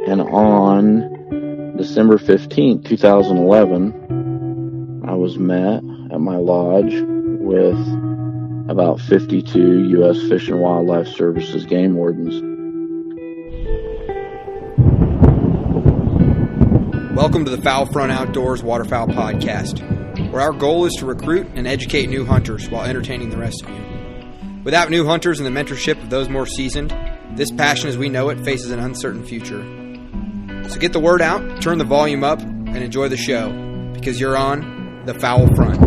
And on December 15th, 2011, I was met at my lodge with about 52 U.S. Fish and Wildlife Services game wardens. Welcome to the Foul Front Outdoors Waterfowl Podcast, where our goal is to recruit and educate new hunters while entertaining the rest of you. Without new hunters and the mentorship of those more seasoned, this passion as we know it faces an uncertain future. So get the word out, turn the volume up, and enjoy the show, because you're on the Foul Front.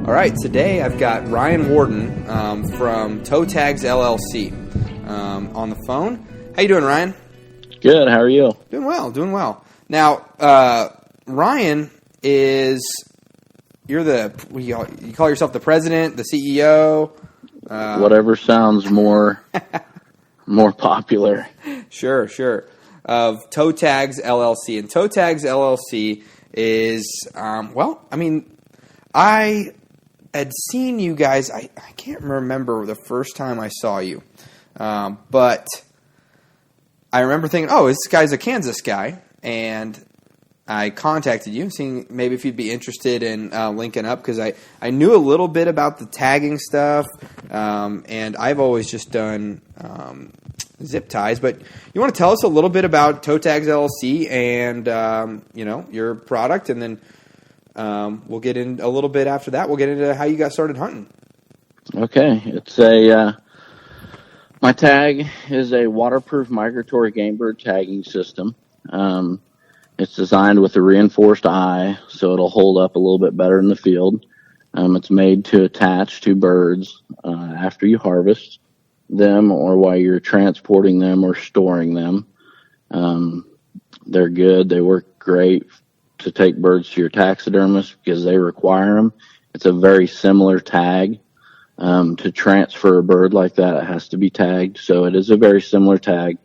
All right, today I've got Ryan Warden from Toe Tags LLC on the phone. How you doing, Ryan? Good. How are you? Doing well. Now, Ryan is, you call yourself the president, the CEO? Whatever sounds more popular. Sure. Of Toe Tags LLC. And Toe Tags LLC is, I had seen you guys, I can't remember the first time I saw you, but I remember thinking, this guy's a Kansas guy, and I contacted you, seeing maybe if you'd be interested in linking up, because I knew a little bit about the tagging stuff, and I've always just done zip ties. But you want to tell us a little bit about Toe Tags LLC and your product, and then we'll get in a little bit after that. We'll get into how you got started hunting. Okay, it's my tag is a waterproof migratory game bird tagging system. It's designed with a reinforced eye, so it'll hold up a little bit better in the field. It's made to attach to birds after you harvest them or while you're transporting them or storing them. They're good. They work great to take birds to your taxidermist because they require them. It's a very similar tag. To transfer a bird like that, it has to be tagged. So it is a very similar tag.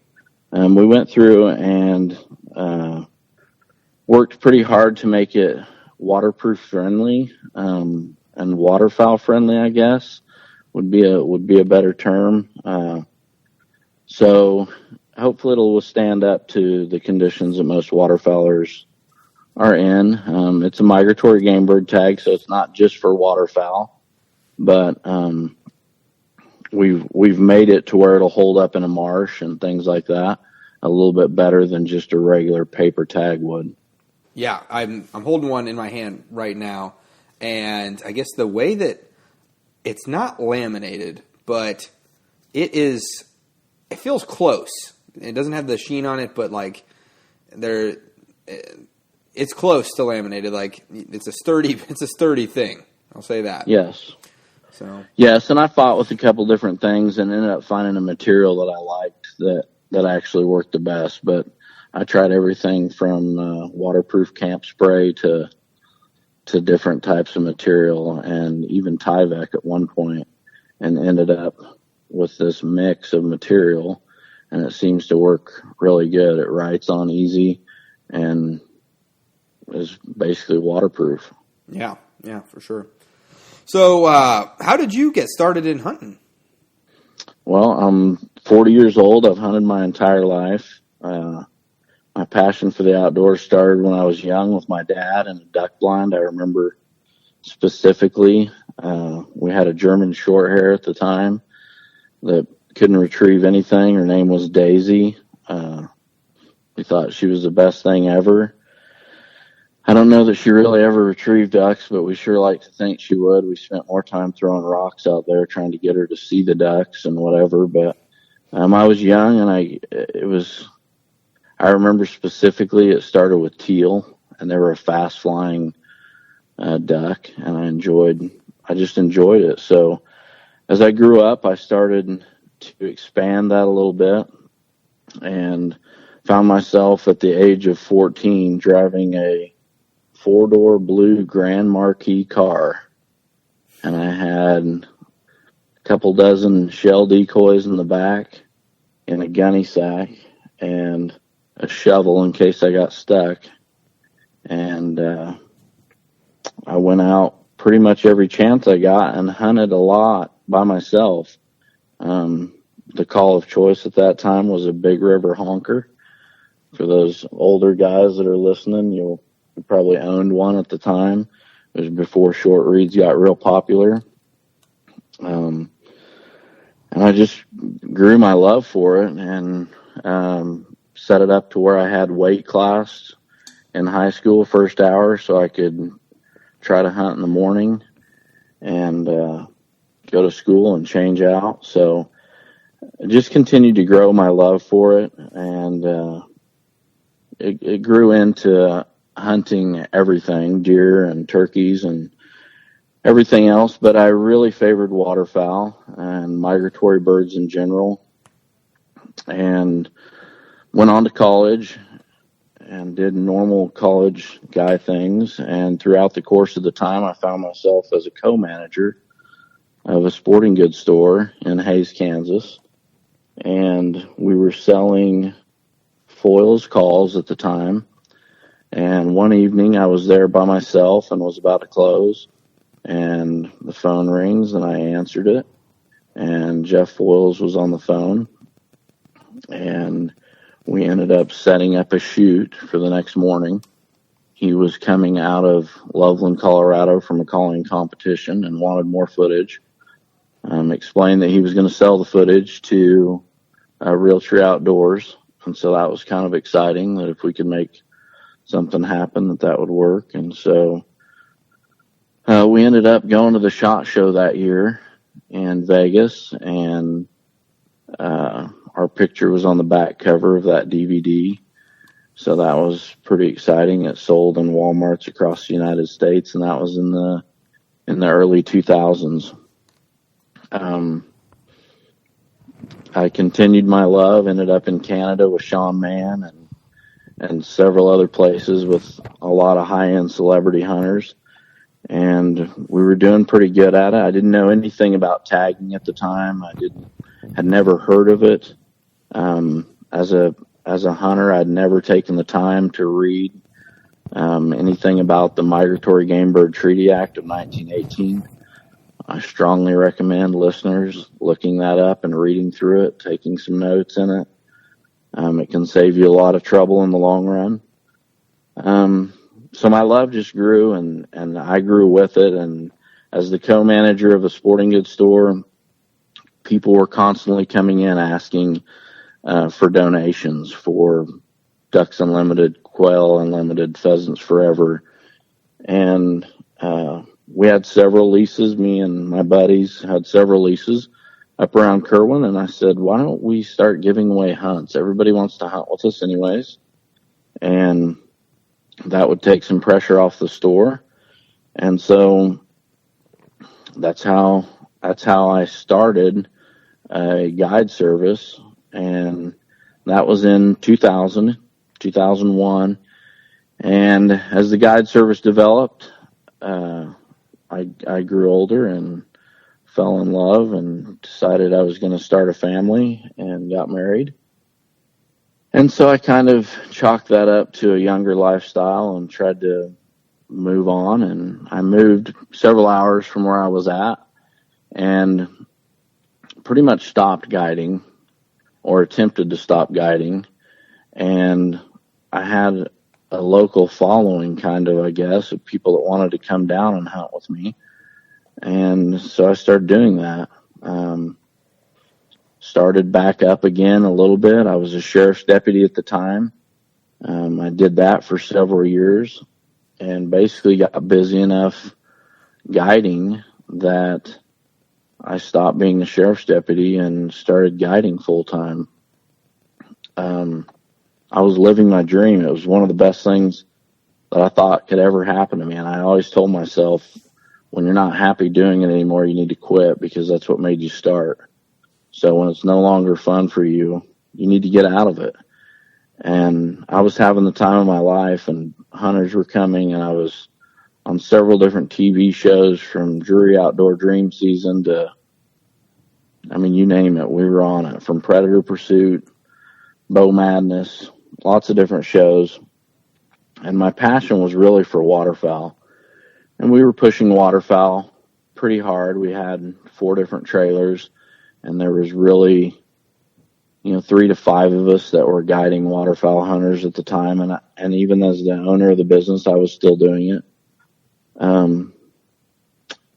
We went through and worked pretty hard to make it waterproof friendly and waterfowl friendly, I guess would be a better term. So hopefully it'll stand up to the conditions that most waterfowlers are in. It's a migratory game bird tag, so it's not just for waterfowl. But we've made it to where it'll hold up in a marsh and things like that a little bit better than just a regular paper tag would. Yeah, I'm holding one in my hand right now, and I guess the way that it's not laminated, but it feels close. It doesn't have the sheen on it, but it's close to laminated. Like it's a sturdy thing. I'll say that. Yes. Yes, and I fought with a couple different things and ended up finding a material that I liked that actually worked the best. But I tried everything from waterproof camp spray to different types of material and even Tyvek at one point, and ended up with this mix of material, and it seems to work really good. It writes on easy and is basically waterproof. Yeah, for sure. So, how did you get started in hunting? Well, I'm 40 years old. I've hunted my entire life. My passion for the outdoors started when I was young with my dad and a duck blind. I remember specifically, we had a German short hair at the time that couldn't retrieve anything. Her name was Daisy. We thought she was the best thing ever. I don't know that she really ever retrieved ducks, but we sure like to think she would. We spent more time throwing rocks out there trying to get her to see the ducks and whatever. But I was young, and I remember specifically it started with teal, and they were a fast flying duck, and I just enjoyed it. So as I grew up, I started to expand that a little bit, and found myself at the age of 14 driving a 4-door blue Grand Marquis car, and I had a couple dozen shell decoys in the back and a gunny sack and a shovel in case I got stuck. And I went out pretty much every chance I got and hunted a lot by myself. the call of choice at that time was a Big River honker. For those older guys that are listening, you probably owned one at the time. It was before short reeds got real popular. And I just grew my love for it and set it up to where I had weight class in high school first hour so I could try to hunt in the morning and go to school and change out. So I just continued to grow my love for it, and it grew into hunting everything, deer and turkeys and everything else, but I really favored waterfowl and migratory birds in general, and went on to college and did normal college guy things. And throughout the course of the time, I found myself as a co-manager of a sporting goods store in Hays, Kansas. And we were selling foils calls at the time. And one evening I was there by myself and was about to close, and the phone rings and I answered it, and Jeff Foils was on the phone, and we ended up setting up a shoot for the next morning. He was coming out of Loveland, Colorado from a calling competition and wanted more footage. Explained that he was going to sell the footage to Realtree Outdoors, and so that was kind of exciting, that if we could make something happen that would work. And so we ended up going to the SHOT Show that year in Vegas, and our picture was on the back cover of that DVD. So that was pretty exciting. It sold in Walmarts across the United States, and that was in the early 2000s. I continued my love, ended up in Canada with Sean Mann and several other places with a lot of high-end celebrity hunters. And we were doing pretty good at it. I didn't know anything about tagging at the time. Had never heard of it. As a hunter, I'd never taken the time to read anything about the Migratory Game Bird Treaty Act of 1918. I strongly recommend listeners looking that up and reading through it, taking some notes in it. It can save you a lot of trouble in the long run. So my love just grew, and I grew with it. And as the co-manager of a sporting goods store, people were constantly coming in asking for donations for Ducks Unlimited, Quail Unlimited, Pheasants Forever. And we had several leases. Me and my buddies had several leases up around Kerwin, and I said, why don't we start giving away hunts? Everybody wants to hunt with us anyways. And that would take some pressure off the store. And so that's how I started a guide service. And that was in 2001. And as the guide service developed, I grew older and fell in love and decided I was going to start a family and got married. And so I kind of chalked that up to a younger lifestyle and tried to move on. And I moved several hours from where I was at and pretty much stopped guiding, or attempted to stop guiding. And I had a local following, kind of, I guess, of people that wanted to come down and hunt with me. And so I started doing that. Started back up again a little bit. I was a sheriff's deputy at the time. I did that for several years and basically got busy enough guiding that I stopped being a sheriff's deputy and started guiding full time. I was living my dream. It was one of the best things that I thought could ever happen to me. And I always told myself, when you're not happy doing it anymore, you need to quit, because that's what made you start. So when it's no longer fun for you, you need to get out of it. And I was having the time of my life, and hunters were coming, and I was on several different TV shows, from Drury Outdoor Dream Season to, I mean, you name it, we were on it, from Predator Pursuit, Bow Madness, lots of different shows. And my passion was really for waterfowl. And we were pushing waterfowl pretty hard. We had 4 different trailers, and there was really 3 to 5 of us that were guiding waterfowl hunters at the time. And even as the owner of the business, I was still doing it. And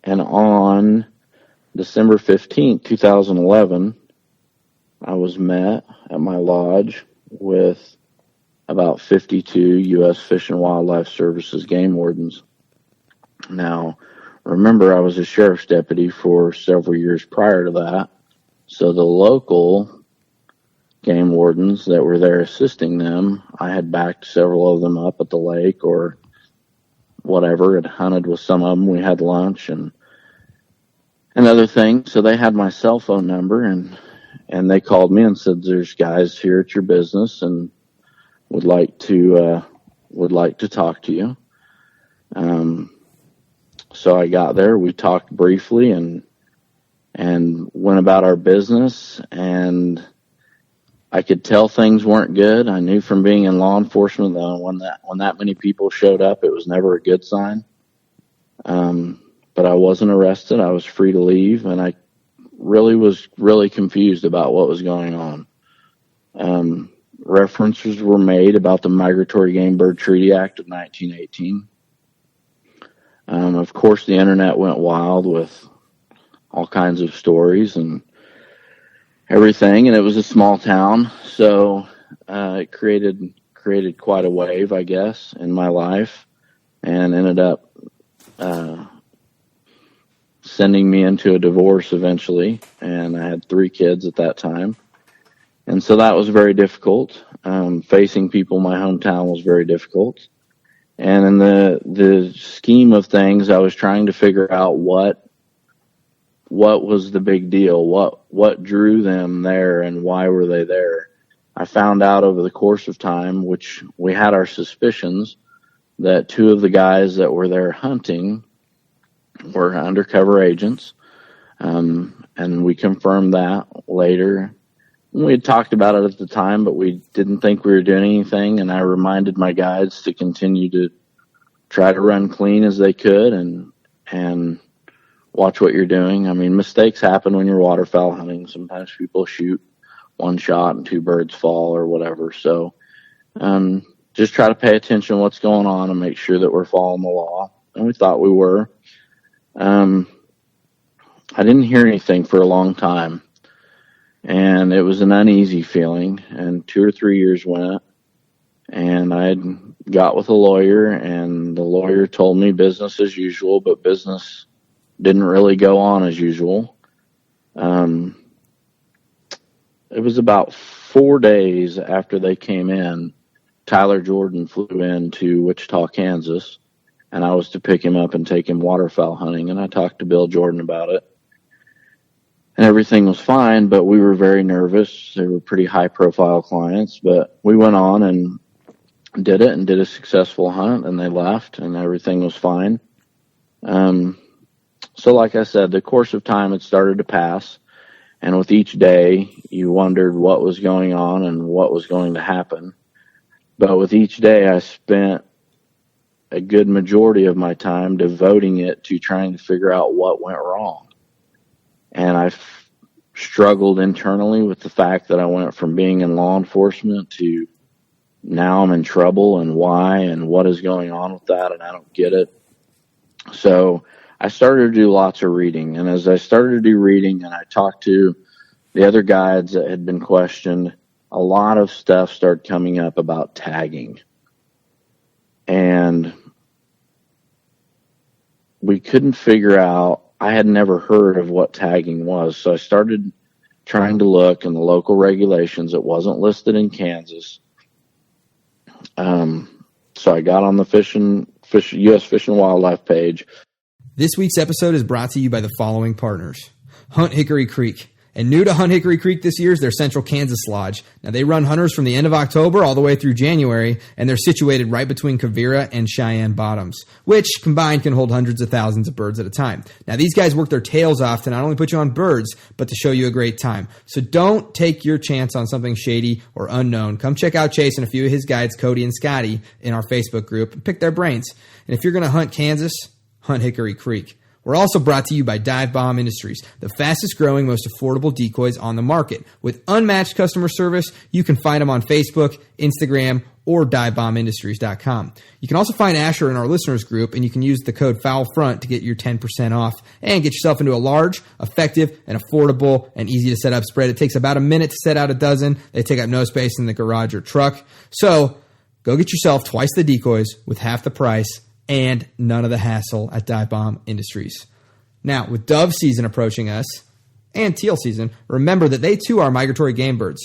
on December 15th, 2011, I was met at my lodge with about 52 U.S. Fish and Wildlife Services game wardens. Now, remember, I was a sheriff's deputy for several years prior to that. So the local game wardens that were there assisting them, I had backed several of them up at the lake or whatever, had hunted with some of them. We had lunch and other things. So they had my cell phone number, and they called me and said, "There's guys here at your business and would like to talk to you." So I got there. We talked briefly and went about our business, and I could tell things weren't good. I knew from being in law enforcement that when that many people showed up, it was never a good sign. But I wasn't arrested. I was free to leave, and I was really confused about what was going on. References were made about the Migratory Game Bird Treaty Act of 1918. Of course, the internet went wild with all kinds of stories and everything, and it was a small town, so it created quite a wave, I guess, in my life, and ended up sending me into a divorce eventually, and I had 3 kids at that time, and so that was very difficult. Facing people in my hometown was very difficult, and in the scheme of things, I was trying to figure out what was the big deal, what drew them there, and why were they there. I found out over the course of time, which we had our suspicions, that 2 of the guys that were there hunting were undercover agents, and we confirmed that later. We had talked about it at the time, but we didn't think we were doing anything, and I reminded my guides to continue to try to run clean as they could and watch what you're doing. I mean, mistakes happen when you're waterfowl hunting. Sometimes people shoot 1 shot and 2 birds fall or whatever. So just try to pay attention to what's going on and make sure that we're following the law. And we thought we were. I didn't hear anything for a long time, and it was an uneasy feeling. And 2 or 3 years went, and I got with a lawyer, and the lawyer told me business as usual, but business didn't really go on as usual. It was about 4 days after they came in, Tyler Jordan flew into Wichita, Kansas, and I was to pick him up and take him waterfowl hunting. And I talked to Bill Jordan about it, and everything was fine, but we were very nervous. They were pretty high-profile clients, but we went on and did it and did a successful hunt, and they left, and everything was fine. So like I said, the course of time had started to pass, and with each day, you wondered what was going on and what was going to happen. But with each day, I spent a good majority of my time devoting it to trying to figure out what went wrong. And I struggled internally with the fact that I went from being in law enforcement to now I'm in trouble, and why and what is going on with that, and I don't get it. So I started to do lots of reading, and as I started to do reading and I talked to the other guides that had been questioned, a lot of stuff started coming up about tagging. And we couldn't figure out, I had never heard of what tagging was, so I started trying to look in the local regulations. It wasn't listed in Kansas. So I got on the U.S. Fish and Wildlife page. This week's episode is brought to you by the following partners. Hunt Hickory Creek. And new to Hunt Hickory Creek this year is their Central Kansas Lodge. Now, they run hunters from the end of October all the way through January, and they're situated right between Quivira and Cheyenne Bottoms, which combined can hold hundreds of thousands of birds at a time. Now, these guys work their tails off to not only put you on birds, but to show you a great time. So don't take your chance on something shady or unknown. Come check out Chase and a few of his guides, Cody and Scotty, in our Facebook group and pick their brains. And if you're going to hunt Kansas, Hunt Hickory Creek. We're also brought to you by Dive Bomb Industries, the fastest growing, most affordable decoys on the market. With unmatched customer service, you can find them on Facebook, Instagram, or divebombindustries.com. You can also find Asher in our listeners group, and you can use the code FOULFRONT to get your 10% off and get yourself into a large, effective, and affordable and easy to set up spread. It takes about a minute to set out a dozen. They take up no space in the garage or truck. So go get yourself twice the decoys with half the price and none of the hassle at Dive Bomb Industries. Now, with dove season approaching us and teal season, remember that they too are migratory game birds.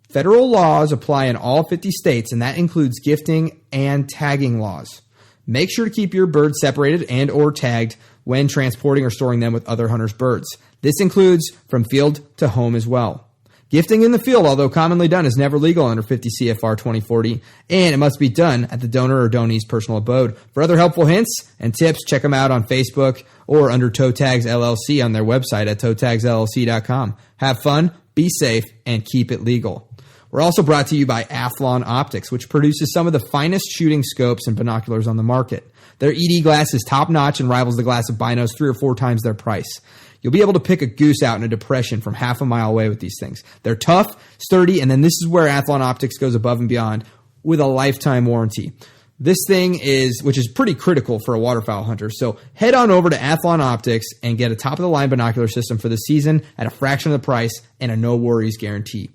Federal laws apply in all 50 states, and that includes gifting and tagging laws. Make sure to keep your birds separated and or tagged when transporting or storing them with other hunters' birds. This includes from field to home as well. Gifting in the field, although commonly done, is never legal under 50 CFR 2040, and it must be done at the donor or donee's personal abode. For other helpful hints and tips, check them out on Facebook or under Toe Tags LLC on their website at toetagsllc.com. Have fun, be safe, and keep it legal. We're also brought to you by Athlon Optics, which produces some of the finest shooting scopes and binoculars on the market. Their ED glass is top-notch and rivals the glass of binos 3 or 4 times their price. You'll be able to pick a goose out in a depression from half a mile away with these things. They're tough, sturdy, and then this is where Athlon Optics goes above and beyond with a lifetime warranty. This thing which is pretty critical for a waterfowl hunter. So head on over to Athlon Optics and get a top-of-the-line binocular system for the season at a fraction of the price and a no-worries guarantee.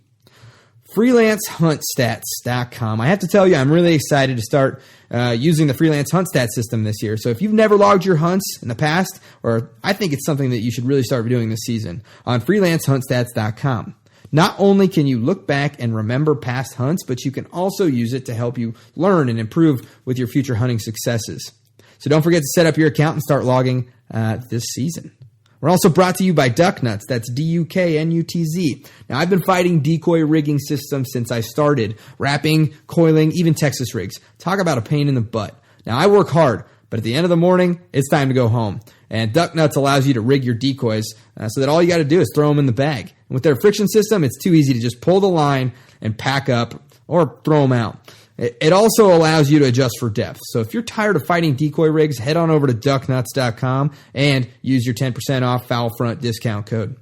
FreelanceHuntStats.com. I have to tell you, I'm really excited to start using the Freelance Hunt Stats system this year. So if you've never logged your hunts in the past, or I think it's something that you should really start doing this season, on FreelanceHuntStats.com. Not only can you look back and remember past hunts, but you can also use it to help you learn and improve with your future hunting successes. So don't forget to set up your account and start logging this season. We're also brought to you by Duck Nuts. That's DUKNUTZ. Now, I've been fighting decoy rigging systems since I started, wrapping, coiling, even Texas rigs. Talk about a pain in the butt. Now, I work hard, but at the end of the morning, it's time to go home. And Duck Nuts allows you to rig your decoys so that all you got to do is throw them in the bag. And with their friction system, it's too easy to just pull the line and pack up or throw them out. It also allows you to adjust for depth. So if you're tired of fighting decoy rigs, head on over to ducknuts.com and use your 10% off Foul Front discount code.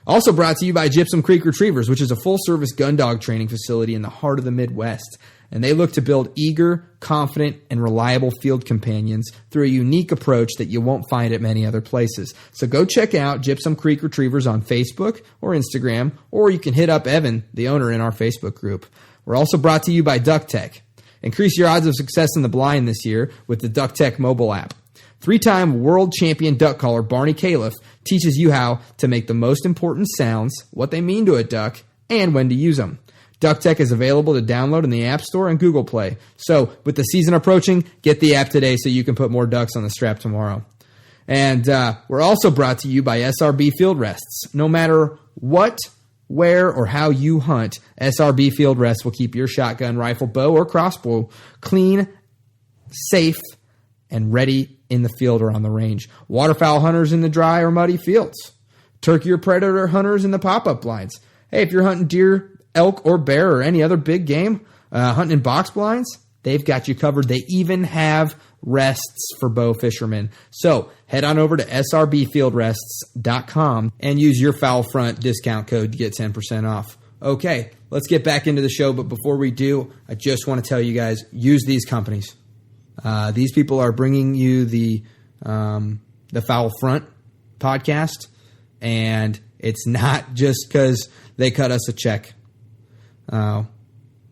Also brought to you by Gypsum Creek Retrievers, which is a full-service gun dog training facility in the heart of the Midwest. And they look to build eager, confident, and reliable field companions through a unique approach that you won't find at many other places. So go check out Gypsum Creek Retrievers on Facebook or Instagram, or you can hit up Evan, the owner, in our Facebook group. We're also brought to you by DuckTech. Increase your odds of success in the blind this year with the DuckTech mobile app. 3-time world champion duck caller Barney Califf teaches you how to make the most important sounds, what they mean to a duck, and when to use them. DuckTech is available to download in the App Store and Google Play. So, with the season approaching, get the app today so you can put more ducks on the strap tomorrow. And we're also brought to you by SRB Field Rests. No matter what, where, or how you hunt, SRB Field Rests will keep your shotgun, rifle, bow, or crossbow clean, safe, and ready in the field or on the range. Waterfowl hunters in the dry or muddy fields. Turkey or predator hunters in the pop-up blinds. Hey, if you're hunting deer, elk, or bear, or any other big game, hunting in box blinds, they've got you covered. They even have rests for bow fishermen. So head on over to srbfieldrests.com and use your Foul Front discount code to get 10% off. Okay, let's get back into the show. But before we do, I just want to tell you guys, use these companies. These people are bringing you the Foul Front podcast, and it's not just because they cut us a check.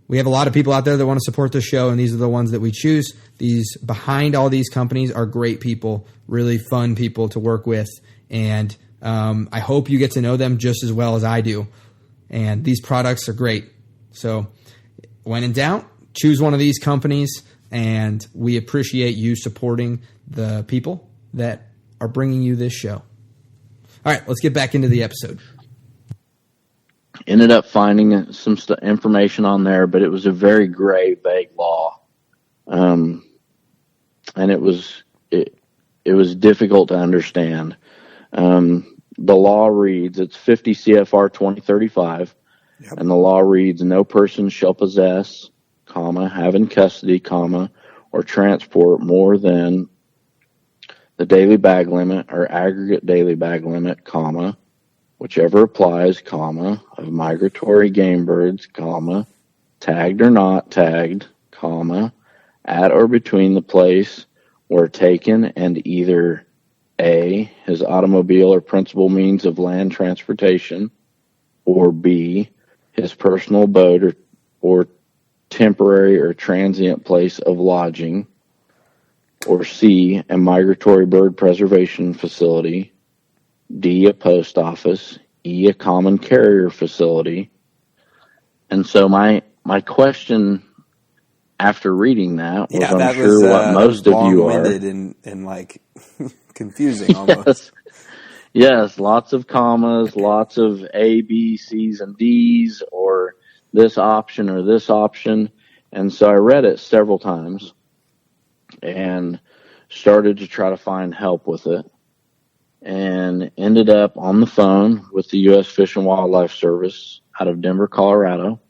We have a lot of people out there that want to support the show, and these are the ones that we choose. These behind all these companies are great people, really fun people to work with, and I hope you get to know them just as well as I do. And these products are great. So when in doubt, choose one of these companies, and we appreciate you supporting the people that are bringing you this show. All right, let's get back into the episode. Ended up finding some information on there, but it was a very gray, vague law, and it was difficult to understand. The law reads, it's 50 CFR 2035, yep. And the law reads, no person shall possess, have in custody, or transport more than the daily bag limit or aggregate daily bag limit, comma, whichever applies, comma, of migratory game birds, comma, tagged or not tagged, comma, at or between the place where taken and either A, his automobile or principal means of land transportation, or B, his personal boat or temporary or transient place of lodging, or C, a migratory bird preservation facility, D, a post office, E, a common carrier facility. And so my question after reading that was, I'm sure what most of you are. And like confusing almost. Yes, lots of commas, lots of A, B, C's, and D's, or this option or this option. And so I read it several times and started to try to find help with it, and ended up on the phone with the U.S. Fish and Wildlife Service out of Denver, Colorado.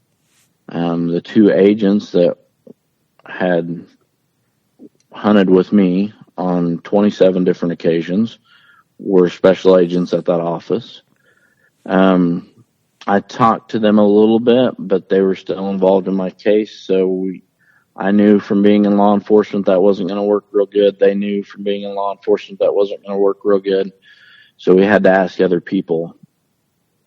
The two agents that had hunted with me on 27 different occasions were special agents at that office. I talked to them a little bit, but they were still involved in my case. So I knew from being in law enforcement that wasn't going to work real good. They knew from being in law enforcement that wasn't going to work real good. So we had to ask other people.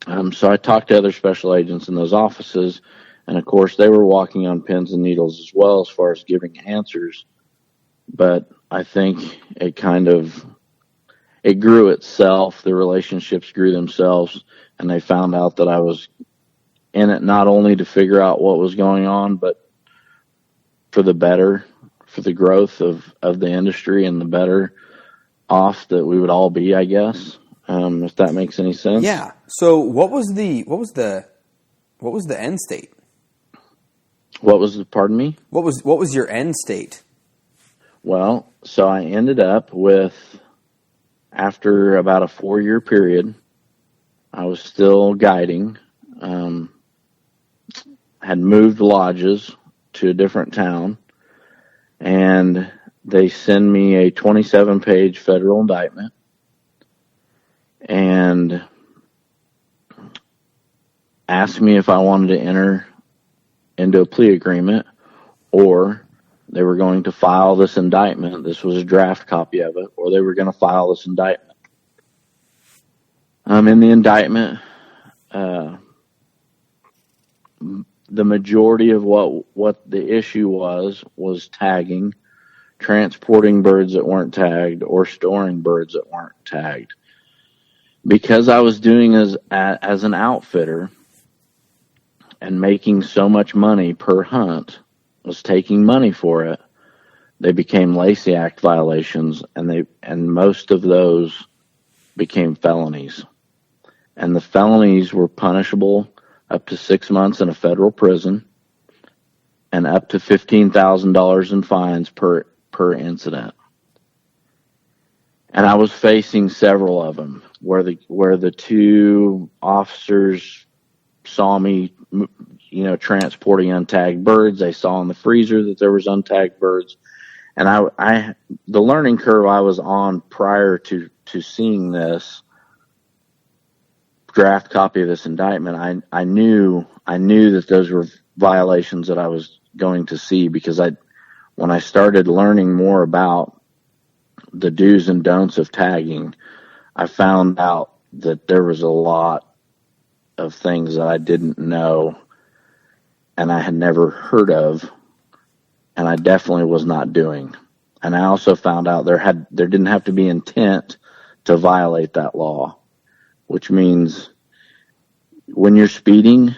So I talked to other special agents in those offices, and of course they were walking on pins and needles as well as far as giving answers. But I think it grew itself. The relationships grew themselves, and they found out that I was in it not only to figure out what was going on, but for the better, for the growth of the industry and the better off that we would all be, I guess. If that makes any sense. Yeah. So what was the end state? Pardon me? What was your end state? Well, so I ended up with, after about a 4-year period, I was still guiding, had moved lodges to a different town, and they send me a 27-page federal indictment and asked me if I wanted to enter into a plea agreement, or they were going to file this indictment. This was a draft copy of it, or they were going to file this indictment. In the indictment, the majority of what the issue was tagging, transporting birds that weren't tagged, or storing birds that weren't tagged. Because I was doing as an outfitter and making so much money per hunt, was taking money for it, they became Lacey Act violations, and most of those became felonies. And the felonies were punishable up to 6 months in a federal prison and up to $15,000 in fines per incident. And I was facing several of them where the two officers saw me, transporting untagged birds. They saw in the freezer that there was untagged birds. And the learning curve I was on prior to seeing this draft copy of this indictment, I knew that those were violations that I was going to see, because when I started learning more about the do's and don'ts of tagging, I found out that there was a lot of things that I didn't know and I had never heard of, and I definitely was not doing. And I also found out there didn't have to be intent to violate that law, which means when you're speeding,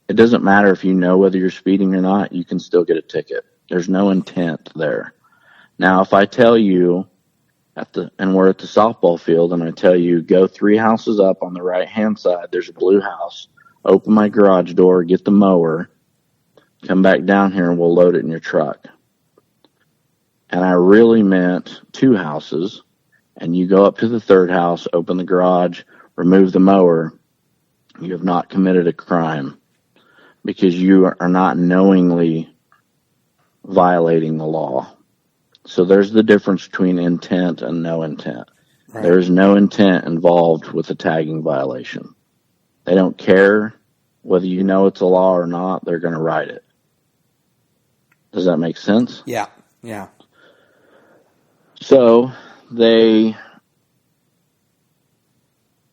it doesn't matter if you know whether you're speeding or not, you can still get a ticket. There's no intent there. Now, if I tell you and we're at the softball field, and I tell you, go 3 houses up on the right-hand side, there's a blue house, open my garage door, get the mower, come back down here, and we'll load it in your truck. And I really meant 2 houses, and you go up to the 3rd house, open the garage, remove the mower, you have not committed a crime, because you are not knowingly violating the law. So there's the difference between intent and no intent. Right. There's no intent involved with a tagging violation. They don't care whether you know it's a law or not. They're going to write it. Does that make sense? Yeah. Yeah. So they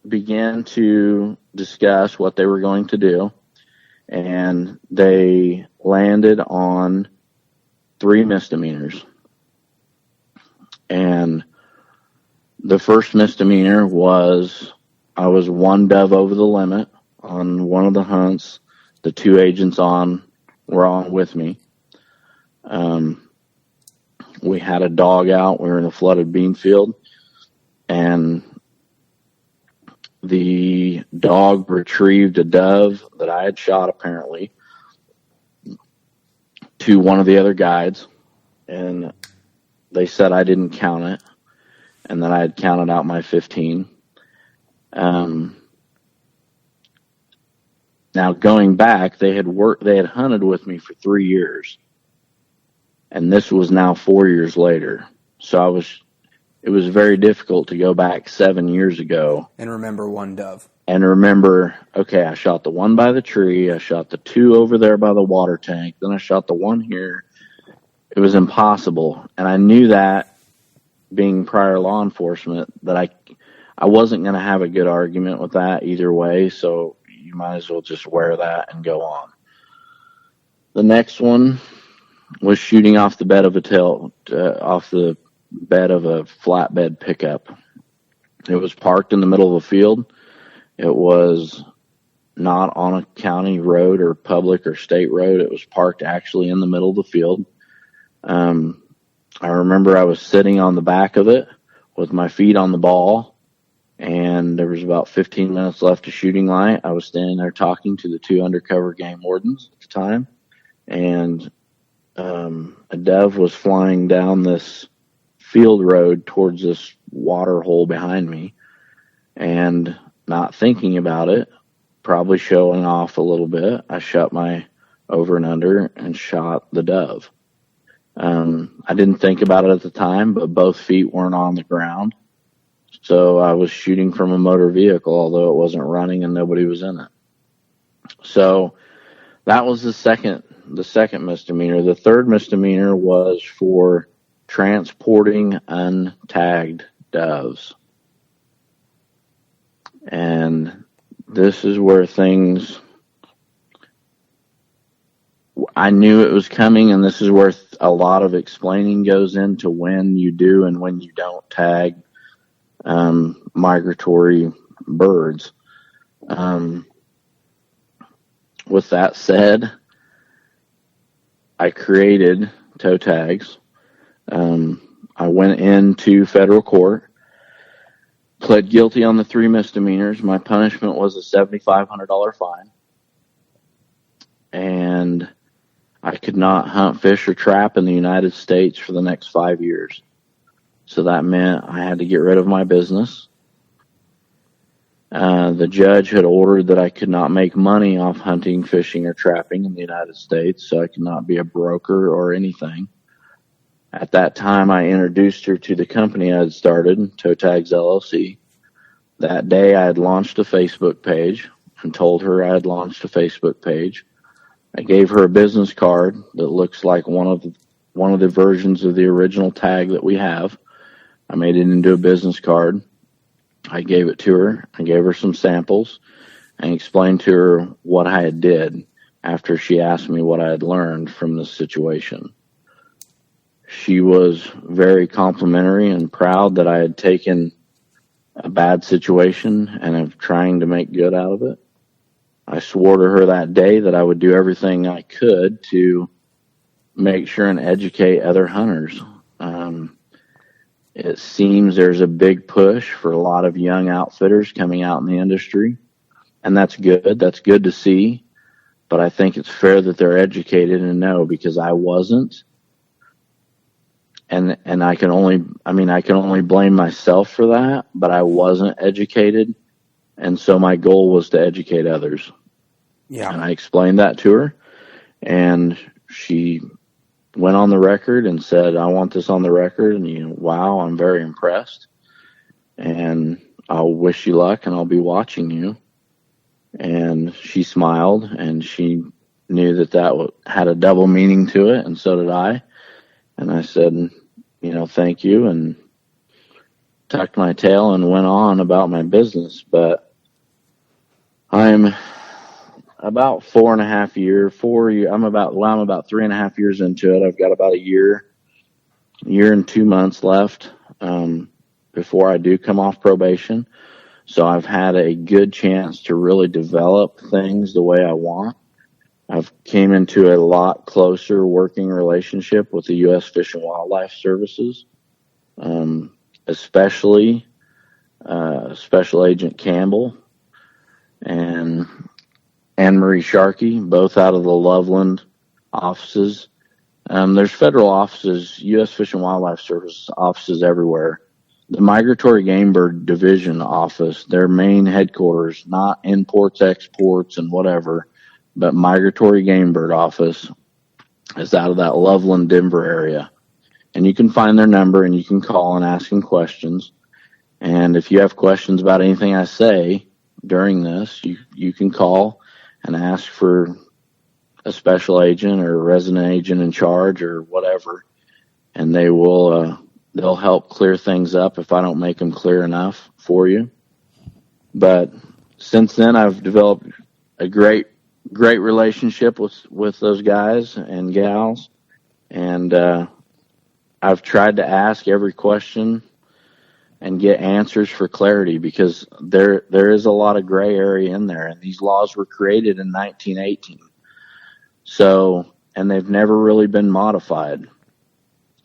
began to discuss what they were going to do, and they landed on 3 misdemeanors. And the first misdemeanor was I was 1 dove over the limit on one of the hunts. The 2 agents were on with me. We had a dog out. We were in a flooded bean field, and the dog retrieved a dove that I had shot, apparently, to one of the other guides, and they said I didn't count it, and that I had counted out my 15. Now, going back, they had hunted with me for 3 years, and this was now 4 years later. So it was very difficult to go back 7 years ago And remember 1 dove. and remember, okay, I shot the 1 by the tree, I shot the 2 over there by the water tank, then I shot the 1 here. It was impossible, and I knew that, being prior law enforcement, that I wasn't going to have a good argument with that either way, so you might as well just wear that and go on. The next one was shooting off the bed of a flatbed pickup. It was parked in the middle of a field. It was not on a county road or public or state road. It was parked actually in the middle of the field. I remember I was sitting on the back of it with my feet on the ball, and there was about 15 minutes left of shooting light. I was standing there talking to the 2 undercover game wardens at the time, and a dove was flying down this field road towards this water hole behind me, and not thinking about it, probably showing off a little bit, I shut my over and under and shot the dove. I didn't think about it at the time, but both feet weren't on the ground. So I was shooting from a motor vehicle, although it wasn't running and nobody was in it. So that was the second misdemeanor. The third misdemeanor was for transporting untagged doves. And this is where I knew it was coming, and this is where a lot of explaining goes into when you do and when you don't tag migratory birds. With that said, I created toe tags. I went into federal court, pled guilty on the 3 misdemeanors. My punishment was a $7,500 fine. And I could not hunt, fish, or trap in the United States for the next 5 years. So that meant I had to get rid of my business. The judge had ordered that I could not make money off hunting, fishing, or trapping in the United States, so I could not be a broker or anything. At that time, I introduced her to the company I had started, Toe Tags LLC. That day, I had launched a Facebook page and told her I had launched a Facebook page. I gave her a business card that looks like one of the versions of the original tag that we have. I made it into a business card. I gave it to her. I gave her some samples and explained to her what I had did after she asked me what I had learned from this situation. She was very complimentary and proud that I had taken a bad situation and am trying to make good out of it. I swore to her that day that I would do everything I could to make sure and educate other hunters. It seems there's a big push for a lot of young outfitters coming out in the industry, and that's good. That's good to see, but I think it's fair that they're educated and know, because I wasn't. And I can only blame myself for that, but I wasn't educated. And so my goal was to educate others. Yeah. And I explained that to her, and she went on the record and said, I want this on the record. And wow, I'm very impressed. And I'll wish you luck and I'll be watching you. And she smiled and she knew that had a double meaning to it. And so did I. And I said, thank you. And tucked my tail and went on about my business. But I'm about 4.5 years. I'm about 3.5 years into it. I've got about a year and 2 months left before I do come off probation. So I've had a good chance to really develop things the way I want. I've came into a lot closer working relationship with the U.S. Fish and Wildlife Services, especially Special Agent Campbell and Anne-Marie Sharkey, both out of the Loveland offices. There's federal offices, U.S. Fish and Wildlife Service offices everywhere. The Migratory Game Bird Division office, their main headquarters, not imports, exports, and whatever, but Migratory Game Bird office is out of that Loveland, Denver area. And you can find their number and you can call and ask them questions. And if you have questions about anything I say during this, you can call and ask for a special agent or a resident agent in charge or whatever. And they will, they'll help clear things up if I don't make them clear enough for you. But since then, I've developed a great relationship with those guys and gals. And, I've tried to ask every question and get answers for clarity because there is a lot of gray area in there. And these laws were created in 1918. So, and they've never really been modified.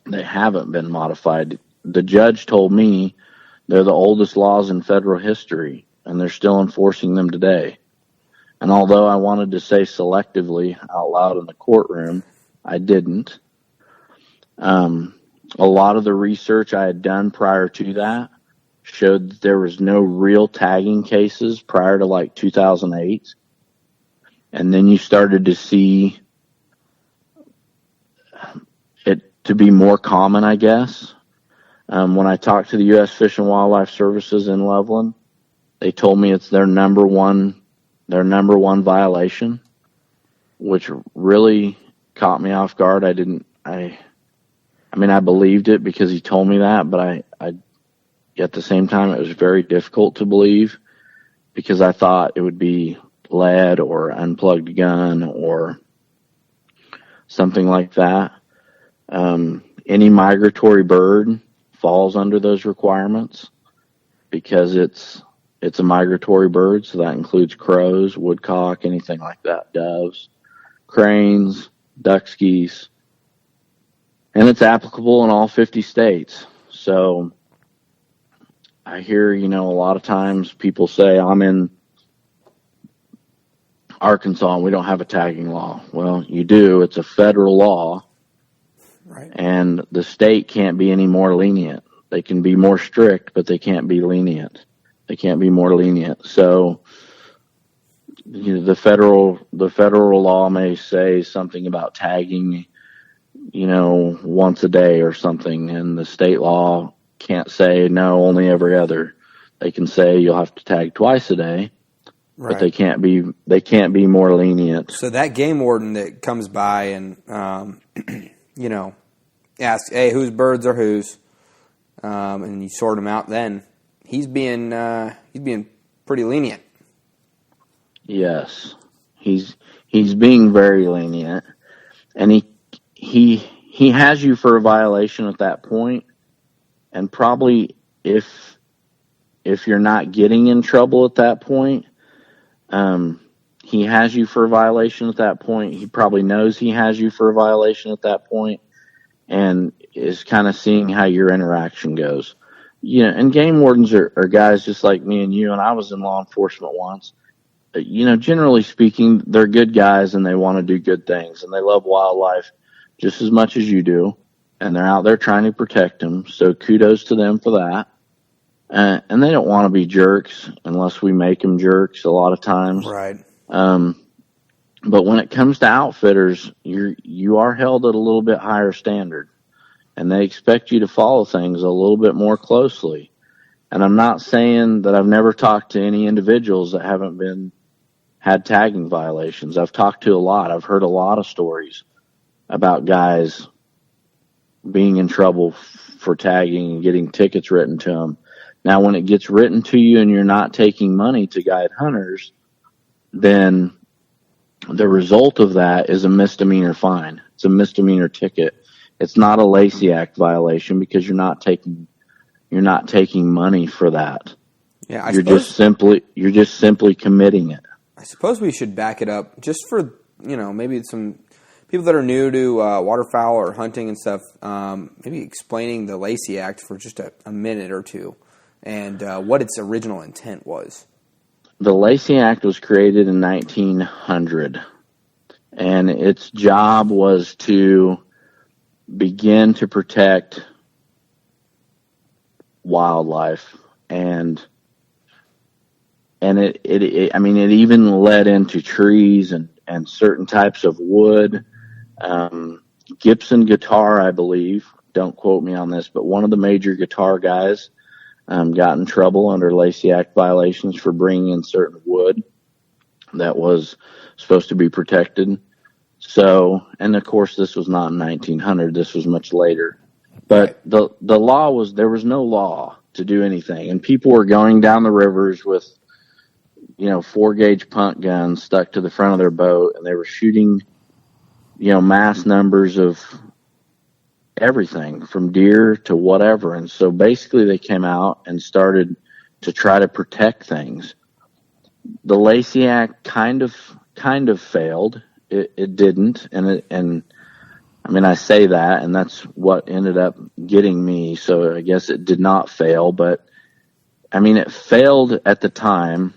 They haven't been modified. The judge told me they're the oldest laws in federal history, and they're still enforcing them today. And although I wanted to say selectively out loud in the courtroom, I didn't. A lot of the research I had done prior to that showed that there was no real tagging cases prior to like 2008. And then you started to see it to be more common, I guess. When I talked to the U.S. Fish and Wildlife Services in Loveland, they told me it's their number one violation, which really caught me off guard. I believed it because he told me that, but I at the same time, it was very difficult to believe because I thought it would be lead or unplugged gun or something like that. Any migratory bird falls under those requirements because it's a migratory bird. So that includes crows, woodcock, anything like that, doves, cranes, ducks, geese. And it's applicable in all 50 states. So I hear, a lot of times people say, I'm in Arkansas and we don't have a tagging law. Well, you do. It's a federal law. Right. And the state can't be any more lenient. They can be more strict, but they can't be lenient. They can't be more lenient. So the federal law may say something about tagging once a day or something, and the state law can't say no, only every other. They can say you'll have to tag twice a day, right. But they can't be more lenient. So that game warden that comes by and asks, hey, whose birds are whose, and you sort them out, then he's being pretty lenient. Yes, he's being very lenient, and he has you for a violation at that point, and probably if you're not getting in trouble at that point, he has you for a violation at that point. He probably knows he has you for a violation at that point, and is kind of seeing how your interaction goes. And game wardens are guys just like me and you, and I was in law enforcement once. Generally speaking, they're good guys and they want to do good things, and they love wildlife just as much as you do, and they're out there trying to protect them. So kudos to them for that. And they don't want to be jerks unless we make them jerks a lot of times. Right. But But when it comes to outfitters, you are held at a little bit higher standard, and they expect you to follow things a little bit more closely. And I'm not saying that I've never talked to any individuals that haven't had tagging violations. I've talked to a lot. I've heard a lot of stories about guys being in trouble for tagging and getting tickets written to them. Now, when it gets written to you and you're not taking money to guide hunters, then the result of that is a misdemeanor fine. It's a misdemeanor ticket. It's not a Lacey Act violation because you're not taking money for that. Yeah, you're just simply committing it. I suppose we should back it up just for, maybe some people that are new to waterfowl or hunting and stuff, maybe explaining the Lacey Act for just a minute or two and what its original intent was. The Lacey Act was created in 1900, and its job was to begin to protect wildlife, and it even led into trees and certain types of wood. Gibson Guitar, I believe, don't quote me on this, but one of the major guitar guys got in trouble under Lacey Act violations for bringing in certain wood that was supposed to be protected. So, and of course, this was not in 1900. This was much later. But the law was, there was no law to do anything. And people were going down the rivers with, 4-gauge punt guns stuck to the front of their boat, and they were shooting, mass numbers of everything from deer to whatever. And so basically they came out and started to try to protect things. The Lacey Act kind of failed. It didn't. And I say that, and that's what ended up getting me. So I guess it did not fail, but it failed at the time.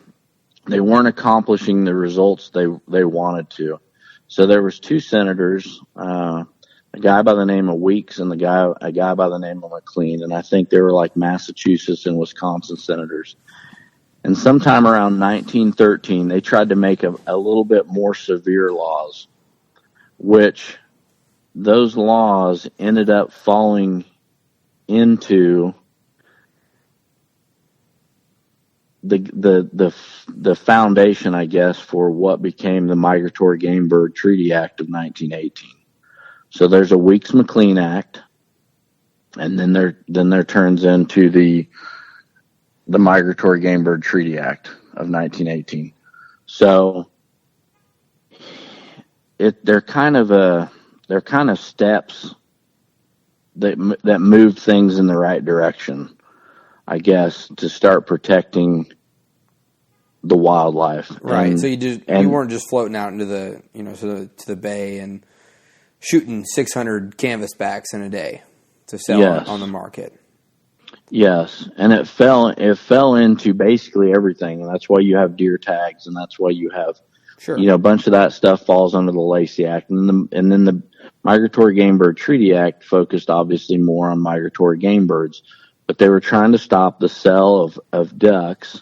They weren't accomplishing the results they wanted to. So there was two senators, a guy by the name of Weeks and a guy by the name of McLean, and I think they were like Massachusetts and Wisconsin senators. And sometime around 1913, they tried to make a little bit more severe laws, which those laws ended up falling into the foundation, I guess, for what became the Migratory Game Bird Treaty Act of 1918. So there's a Weeks-McLean Act, and then there turns into the Migratory Game Bird Treaty Act of 1918. So they're kind of steps that moved things in the right direction, I guess, to start protecting the wildlife. Right. And so you weren't just floating out into the to the bay and shooting 600 canvasbacks in a day to sell on the market. Yes, and it fell into basically everything, and that's why you have deer tags, and that's why you have a bunch of that stuff falls under the Lacey Act, and then the Migratory Game Bird Treaty Act focused obviously more on migratory game birds, but they were trying to stop the sale of ducks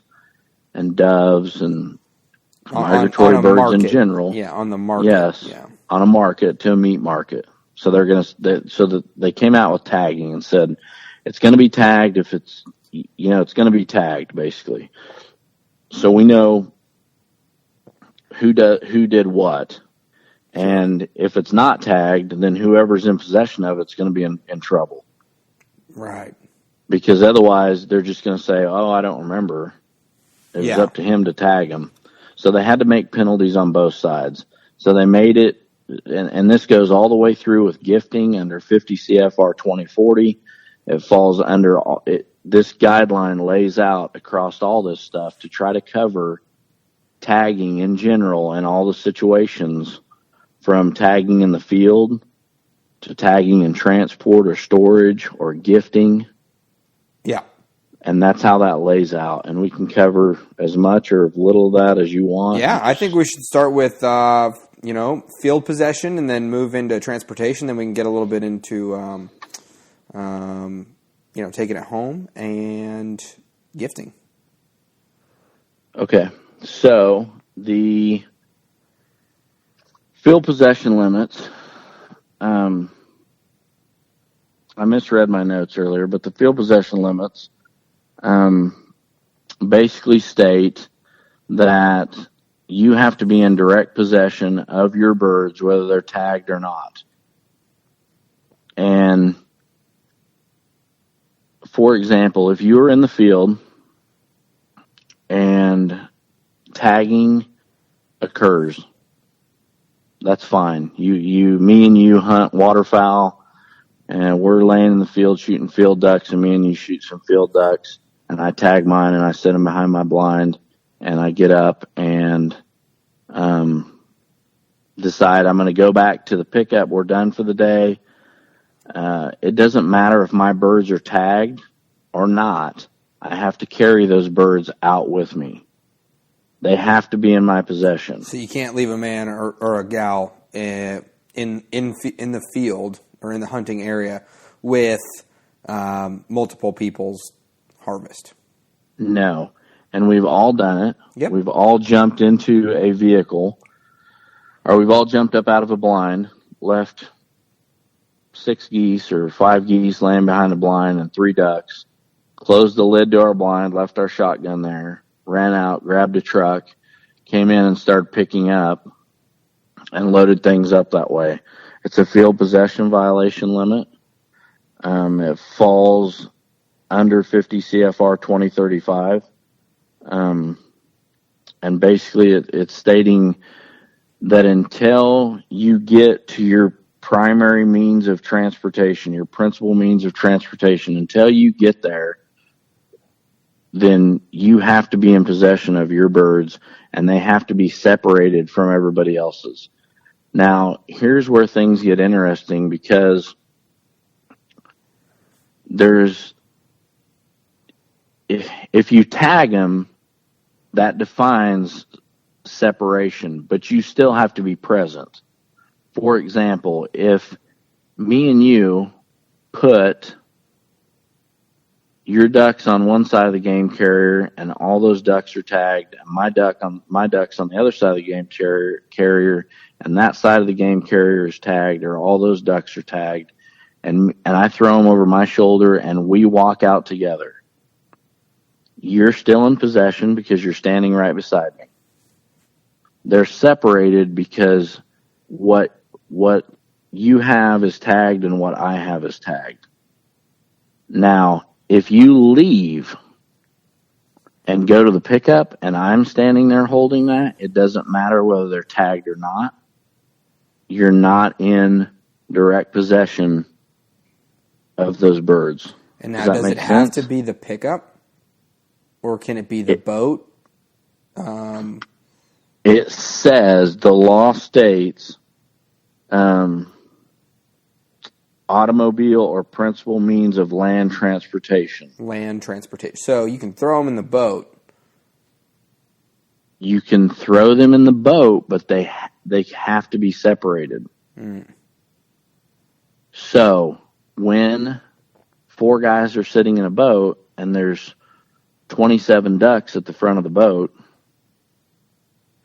and doves and migratory birds market. In general. Yeah, on the market. Yes, on a market, to a meat market. So they came out with tagging and said it's going to be tagged if it's going to be tagged basically. So we know who did what, and if it's not tagged, then whoever's in possession of it's going to be in trouble. Right. Because otherwise they're just going to say, "Oh, I don't remember. It was up to him to tag him." So they had to make penalties on both sides. So they made it, and this goes all the way through with gifting under 50 CFR 2040. It falls under it. This guideline lays out across all this stuff to try to cover tagging in general and all the situations, from tagging in the field to tagging in transport or storage or gifting. Yeah. And that's how that lays out. And we can cover as much or as little of that as you want. Yeah, I think we should start with, field possession and then move into transportation. Then we can get a little bit into, taking it home and gifting. Okay. So the Field possession limits. I misread my notes earlier, but the field possession limits basically state that you have to be in direct possession of your birds, whether they're tagged or not. And for example, if you are in the field and tagging occurs, that's fine. Me and you hunt waterfowl, and we're laying in the field shooting field ducks, and me and you shoot some field ducks, and I tag mine and I set them behind my blind, and I get up and decide I'm going to go back to the pickup. We're done for the day. It doesn't matter if my birds are tagged or not. I have to carry those birds out with me. They have to be in my possession. So you can't leave a man or a gal in the field or in the hunting area with multiple people's harvest. No. And we've all done it. Yep. We've all jumped into a vehicle, or we've all jumped up out of a blind, left 6 geese or 5 geese laying behind the blind and 3 ducks, closed the lid to our blind, left our shotgun there, ran out, grabbed a truck, came in and started picking up and loaded things up that way. It's a field possession violation limit. It falls under 50 CFR 2035. And basically it's stating that until you get to your primary means of transportation, your principal means of transportation, until you get there, then you have to be in possession of your birds, and they have to be separated from everybody else's. Now, here's where things get interesting, because if you tag them, that defines separation, but you still have to be present. For example, if me and you put your ducks on one side of the game carrier and all those ducks are tagged, and my ducks on the other side of the game carrier and that side of the game carrier is tagged, or all those ducks are tagged, and I throw them over my shoulder and we walk out together, you're still in possession because you're standing right beside me. They're separated because what you have is tagged and what I have is tagged. Now, if you leave and go to the pickup and I'm standing there holding that, it doesn't matter whether they're tagged or not. You're not in direct possession of those birds. And now, does it have to be the pickup? Or can it be the boat? It says, the law states, automobile or principal means of land transportation. Land transportation. So you can throw them in the boat. You can throw them in the boat, but they have to be separated. Mm. So when 4 guys are sitting in a boat and there's 27 ducks at the front of the boat,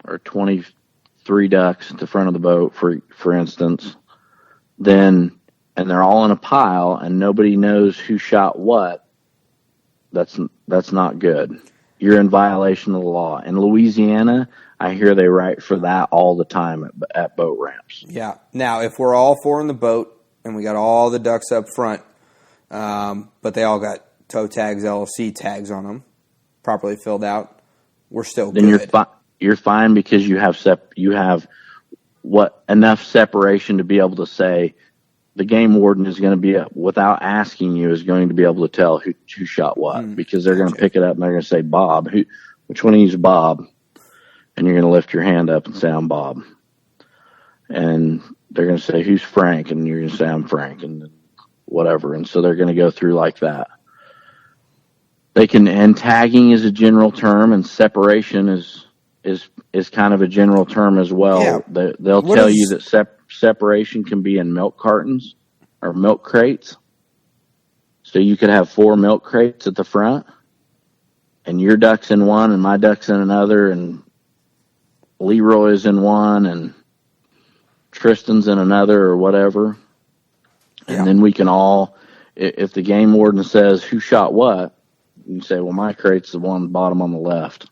or 23 ducks at the front of the boat, for instance, then, and they're all in a pile and nobody knows who shot what, that's not good. You're in violation of the law. In Louisiana, I hear they write for that all the time at boat ramps. Yeah. Now, if we're all 4 in the boat and we got all the ducks up front, but they all got Toe Tags LLC tags on them, properly filled out, we're still then good. You're fine, because you have enough separation to be able to say the game warden is going to be, without asking you, is going to be able to tell who shot what, because they're going to pick it up and they're going to say, Bob, which one of you is Bob? And you're going to lift your hand up and say, I'm Bob. And they're going to say, who's Frank? And you're going to say, I'm Frank, and whatever. And so they're going to go through like that. And tagging is a general term, and separation is kind of a general term as well. Yeah. They'll tell you that separation can be in milk cartons or milk crates. So you could have 4 milk crates at the front, and your duck's in one and my duck's in another, and Leroy's in one, and Tristan's in another or whatever. And then we can all, if the game warden says who shot what, you say, well, my crate's the one bottom on the left.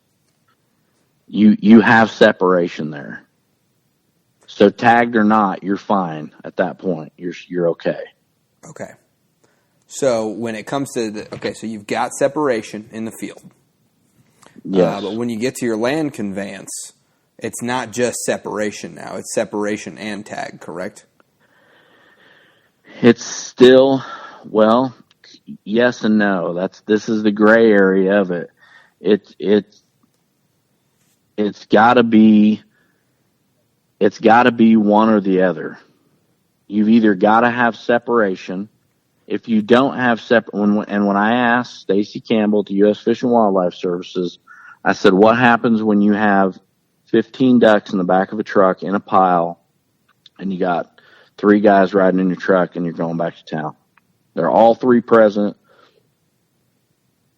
You have separation there. So tagged or not, you're fine at that point. You're okay. Okay. So when it comes to so you've got separation in the field. Yes. But when you get to your land conveyance, it's not just separation now. It's separation and tag, correct? It's still, well, yes and no. This is the gray area of it. It's got to be one or the other. You've either got to have separation. If you don't have when I asked Stacy Campbell at the U.S. Fish and Wildlife Services, I said, what happens when you have 15 ducks in the back of a truck in a pile and you got 3 guys riding in your truck and you're going back to town? They're all 3 present.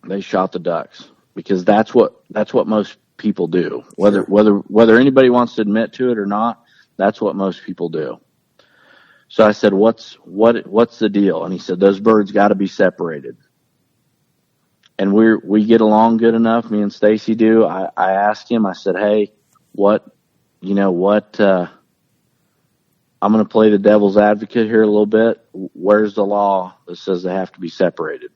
They shot the ducks because that's what most people do. Whether anybody wants to admit to it or not, that's what most people do. So I said, what's the deal? And he said, those birds got to be separated. And we get along good enough. Me and Stacy do. I asked him, I said, hey, I'm going to play the devil's advocate here a little bit. Where's the law that says they have to be separated?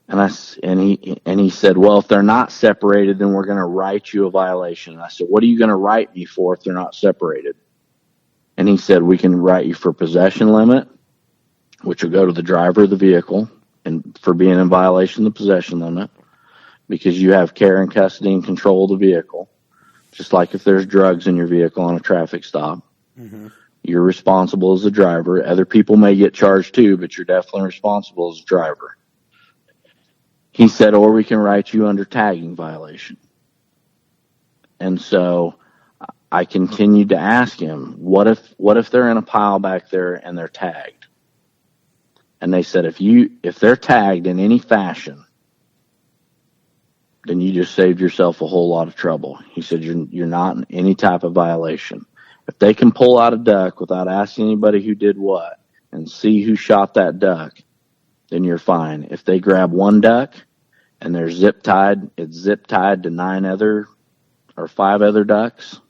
And he said, well, if they're not separated, then we're going to write you a violation. And I said, what are you going to write me for if they're not separated? And he said, we can write you for possession limit, which will go to the driver of the vehicle, and for being in violation of the possession limit, because you have care and custody and control of the vehicle. Just like if there's drugs in your vehicle on a traffic stop, you're responsible as the driver. Other people may get charged too, but you're definitely responsible as a driver. He said, or we can write you under tagging violation. And so I continued to ask him, what if they're in a pile back there and they're tagged? And they said, if they're tagged in any fashion, then you just saved yourself a whole lot of trouble. He said, you're not in any type of violation. If they can pull out a duck without asking anybody who did what and see who shot that duck, then you're fine. If they grab one duck and they're zip tied, it's zip tied to 9 other or 5 other ducks,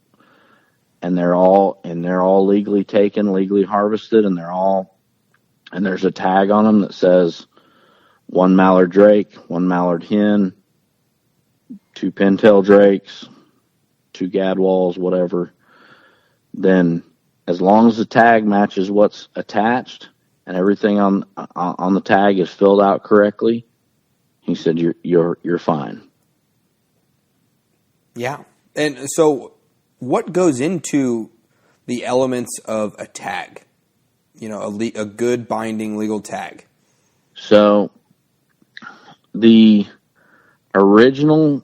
and they're all legally taken, legally harvested, and there's a tag on them that says 1 mallard drake, 1 mallard hen, 2 pintail drakes, 2 gadwalls, whatever, then as long as the tag matches what's attached and everything on the tag is filled out correctly, he said you're fine. Yeah. And so what goes into the elements of a tag? You know, a good binding legal tag. So the original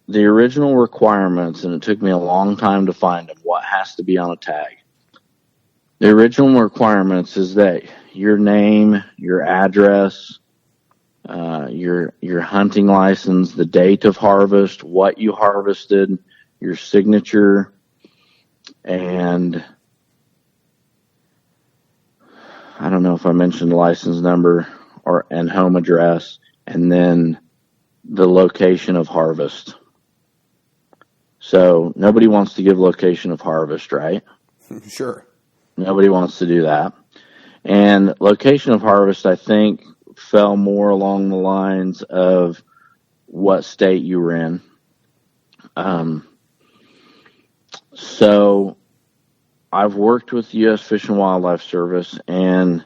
requirements, and it took me a long time to find them, what has to be on a tag. The original requirements is that your name, your address, your hunting license, the date of harvest, what you harvested, your signature, and I don't know if I mentioned the license number and home address, and then the location of harvest. So nobody wants to give location of harvest, right? Sure. Nobody wants to do that. And location of harvest, I think, fell more along the lines of what state you were in. So I've worked with the U.S. Fish and Wildlife Service and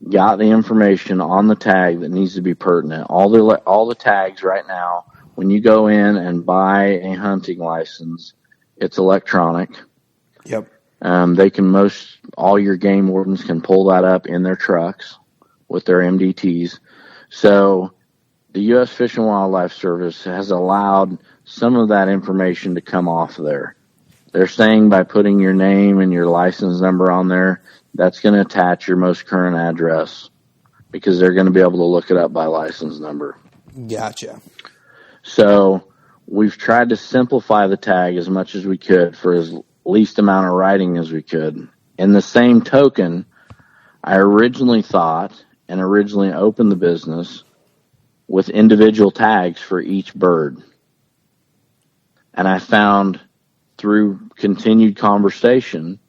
got the information on the tag that needs to be pertinent. All the tags right now, when you go in and buy a hunting license, it's electronic. Yep. All your game wardens can pull that up in their trucks with their MDTs. So the U.S. Fish and Wildlife Service has allowed some of that information to come off there. They're saying by putting your name and your license number on there, that's going to attach your most current address because they're going to be able to look it up by license number. Gotcha. So we've tried to simplify the tag as much as we could for as least amount of writing as we could. In the same token, I originally thought and originally opened the business with individual tags for each bird. And I found through continued conversation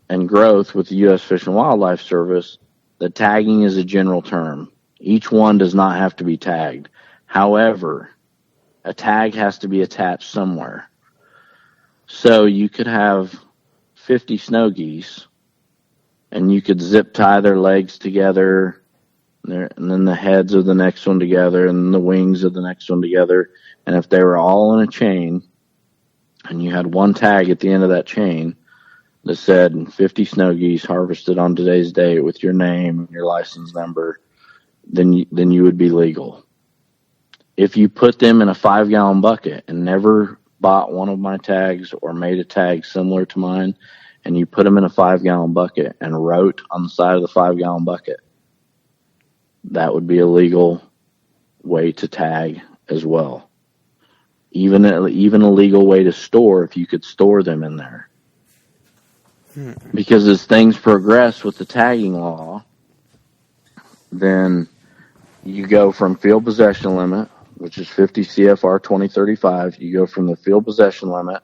and growth with the U.S. Fish and Wildlife Service that tagging is a general term. Each one does not have to be tagged. However, a tag has to be attached somewhere. So you could have 50 snow geese, and you could zip tie their legs together, and then the heads of the next one together, and then the wings of the next one together. And if they were all in a chain, and you had one tag at the end of that chain that said 50 snow geese harvested on today's date with your name and your license number, then you would be legal. If you put them in a 5-gallon bucket and never bought one of my tags or made a tag similar to mine, and you put them in a 5-gallon bucket and wrote on the side of the 5-gallon bucket, that would be a legal way to tag as well. Even a legal way to store if you could store them in there. Because as things progress with the tagging law, then you go from field possession limit, which is 50 CFR 2035. You go from the field possession limit,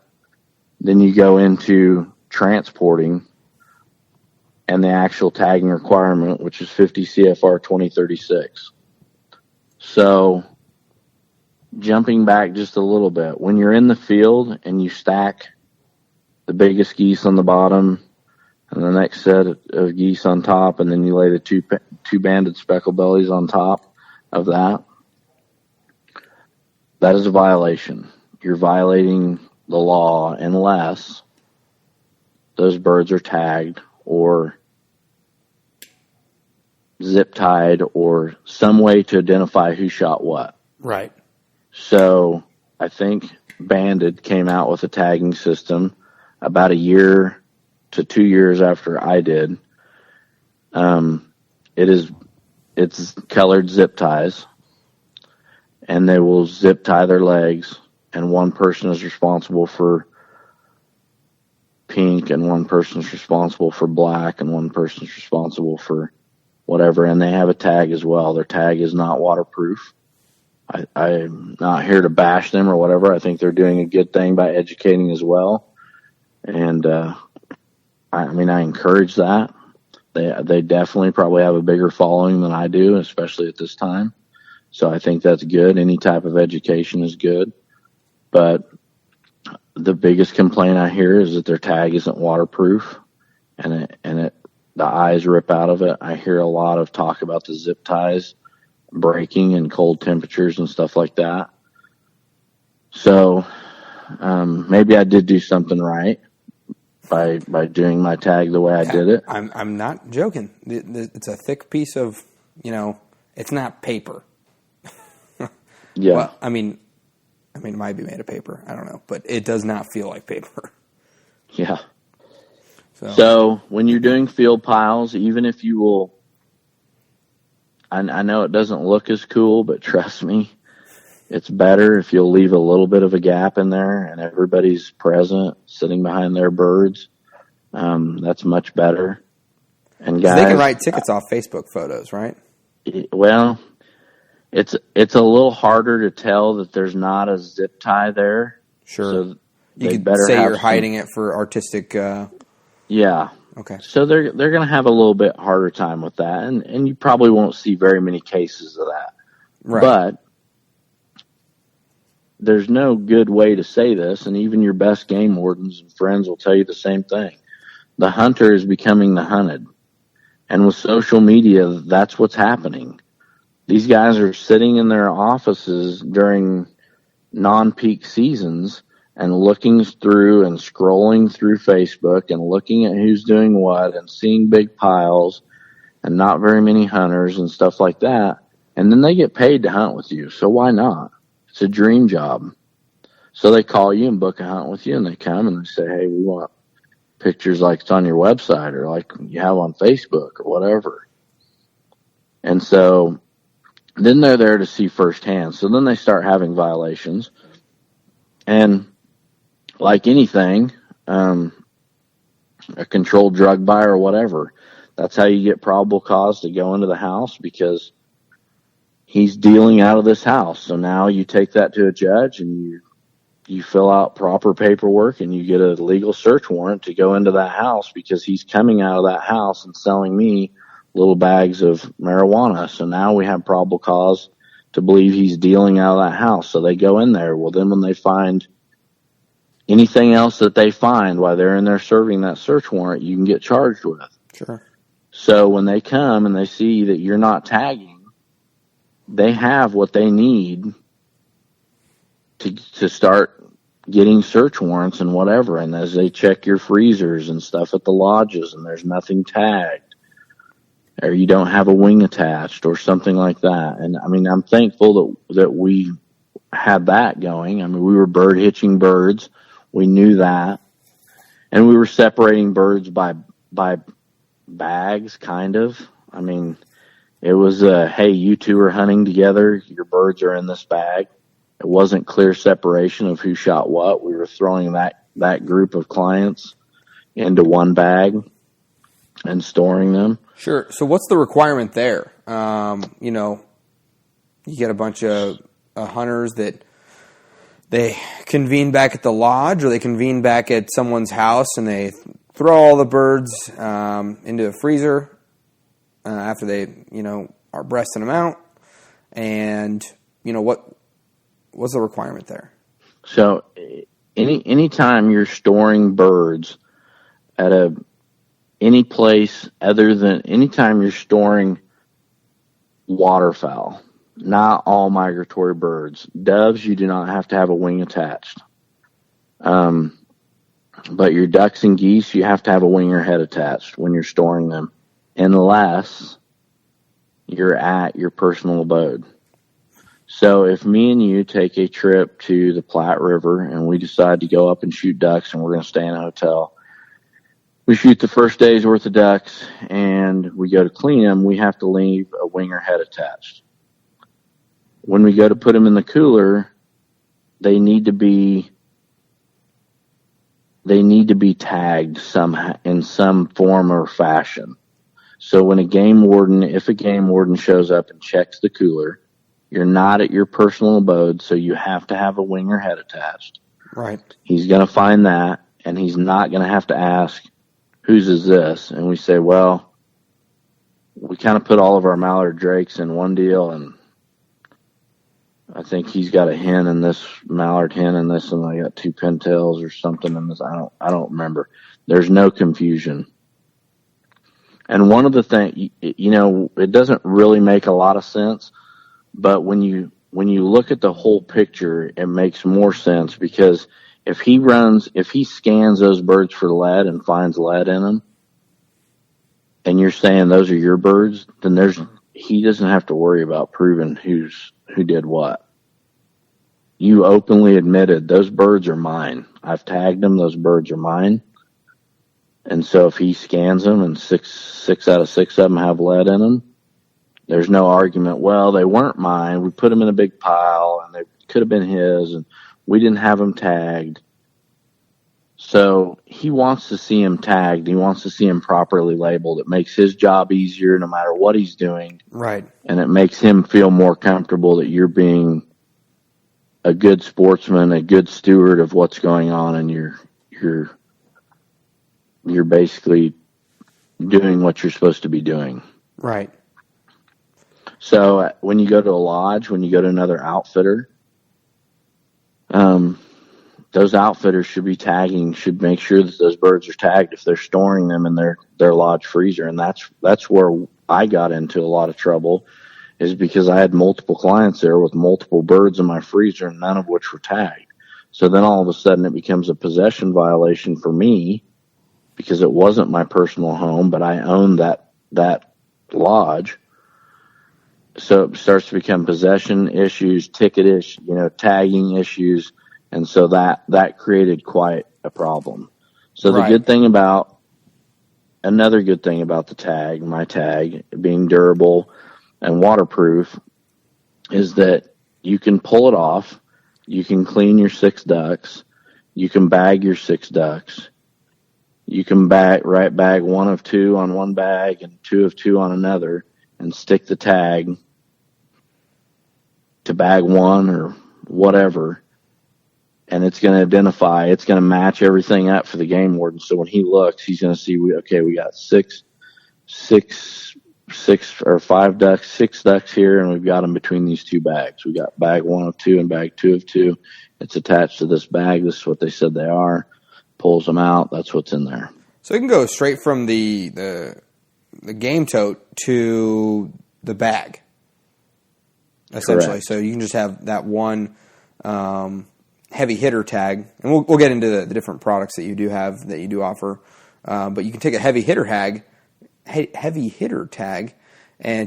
then you go into transporting and the actual tagging requirement, which is 50 CFR 2036. So jumping back just a little bit, when you're in the field and you stack the biggest geese on the bottom and the next set of geese on top, and then you lay the two banded speckled bellies on top of that, that is a violation. You're violating the law unless those birds are tagged or zip tied or some way to identify who shot what. Right. So I think Banded came out with a tagging system about a year to 2 years after I did. It's colored zip ties, and they will zip tie their legs, and one person is responsible for pink, and one person is responsible for black, and one person is responsible for whatever, and they have a tag as well. Their tag is not waterproof. I'm not here to bash them or whatever. I think they're doing a good thing by educating as well. And, I encourage that. They definitely probably have a bigger following than I do, especially at this time. So I think that's good. Any type of education is good. But the biggest complaint I hear is that their tag isn't waterproof and the eyes rip out of it. I hear a lot of talk about the zip ties breaking in cold temperatures and stuff like that. So maybe I did do something right by doing my tag the way I did it. I'm not joking. It's a thick piece of, it's not paper. Yeah. Well, I mean, it might be made of paper. I don't know, but it does not feel like paper. Yeah. So when you're doing field piles, even if you will, I know it doesn't look as cool, but trust me, it's better if you'll leave a little bit of a gap in there and everybody's present, sitting behind their birds. That's much better. And guys, they can write tickets off Facebook photos, right? Well, it's a little harder to tell that there's not a zip tie there. Sure. So you could say you're hiding it for artistic. Yeah. Okay. So they're going to have a little bit harder time with that, and you probably won't see very many cases of that. Right. But there's no good way to say this, and even your best game wardens and friends will tell you the same thing. The hunter is becoming the hunted. And with social media, that's what's happening. These guys are sitting in their offices during non-peak seasons and looking through and scrolling through Facebook and looking at who's doing what and seeing big piles and not very many hunters and stuff like that. And then they get paid to hunt with you. So why not? It's a dream job. So they call you and book a hunt with you, and they come and they say, hey, we want pictures like it's on your website or like you have on Facebook or whatever. And so then they're there to see firsthand. So then they start having violations. And like anything, a controlled drug buyer or whatever. That's how you get probable cause to go into the house, because he's dealing out of this house. So now you take that to a judge and you fill out proper paperwork and you get a legal search warrant to go into that house, because he's coming out of that house and selling me little bags of marijuana. So now we have probable cause to believe he's dealing out of that house. So they go in there. Well, then when they find anything else that they find while they're in there serving that search warrant, you can get charged with. Sure. So when they come and they see that you're not tagging, they have what they need to start getting search warrants and whatever. And as they check your freezers and stuff at the lodges and there's nothing tagged, or you don't have a wing attached or something like that. And I mean, I'm thankful that we had that going. I mean, we were bird hitching birds. We knew that. And we were separating birds by bags, kind of. I mean, it was hey, you two are hunting together. Your birds are in this bag. It wasn't clear separation of who shot what. We were throwing that group of clients into one bag and storing them. Sure. So what's the requirement there? You know, you get a bunch of hunters that they convene back at the lodge, or they convene back at someone's house, and they throw all the birds into a freezer after they, you know, are breasting them out. And, you know, what's the requirement there? So any time you're storing birds at any place other than, anytime you're storing waterfowl, not all migratory birds. Doves, you do not have to have a wing attached. But your ducks and geese, you have to have a wing or head attached when you're storing them, unless you're at your personal abode. So if me and you take a trip to the Platte River and we decide to go up and shoot ducks, and we're going to stay in a hotel, we shoot the first day's worth of ducks and we go to clean them, we have to leave a wing or head attached. When we go to put them in the cooler, they need to be tagged somehow, in some form or fashion. So when if a game warden shows up and checks the cooler, you're not at your personal abode, so you have to have a wing or head attached. Right. He's going to find that, and he's not going to have to ask, whose is this? And we say, well, we kind of put all of our mallard drakes in one deal, and I think he's got a hen in this, mallard hen in this, and I got two pintails or something in this. I don't remember. There's no confusion. And one of the things, you know, it doesn't really make a lot of sense, but when you look at the whole picture, it makes more sense, because if he scans those birds for lead and finds lead in them, and you're saying those are your birds, then he doesn't have to worry about proving who did what. You openly admitted those birds are mine. I've tagged them. Those birds are mine. And so if he scans them and six out of six of them have lead in them, there's no argument. Well, they weren't mine. We put them in a big pile and they could have been his, and we didn't have them tagged. So he wants to see him tagged. He wants to see him properly labeled. It makes his job easier no matter what he's doing. Right. And it makes him feel more comfortable that you're being a good sportsman, a good steward of what's going on, and you're basically doing what you're supposed to be doing. Right. So when you go to a lodge, when you go to another outfitter, those outfitters should make sure that those birds are tagged if they're storing them in their lodge freezer. And that's where I got into a lot of trouble, is because I had multiple clients there with multiple birds in my freezer, none of which were tagged. So then all of a sudden it becomes a possession violation for me, because it wasn't my personal home, but I owned that lodge. So it starts to become possession issues, ticket issues, tagging issues. And so that created quite a problem. So right. Another good thing about the tag, my tag being durable and waterproof, is that you can pull it off. You can clean your 6 ducks. You can bag your 6 ducks. You can write bag 1 of 2 on one bag and 2 of 2 on another, and stick the tag to bag 1 or whatever, and it's going to identify, it's going to match everything up for the game warden. So when he looks, he's going to see, we got six or 5 ducks, 6 ducks here, and we've got them between these 2 bags. We got bag 1 of 2 and bag 2 of 2. It's attached to this bag. This is what they said they are. Pulls them out. That's what's in there. So it can go straight from the game tote to the bag, essentially. Correct. So you can just have that one heavy hitter tag, and we'll get into the different products that you do offer. But you can take a heavy hitter tag, and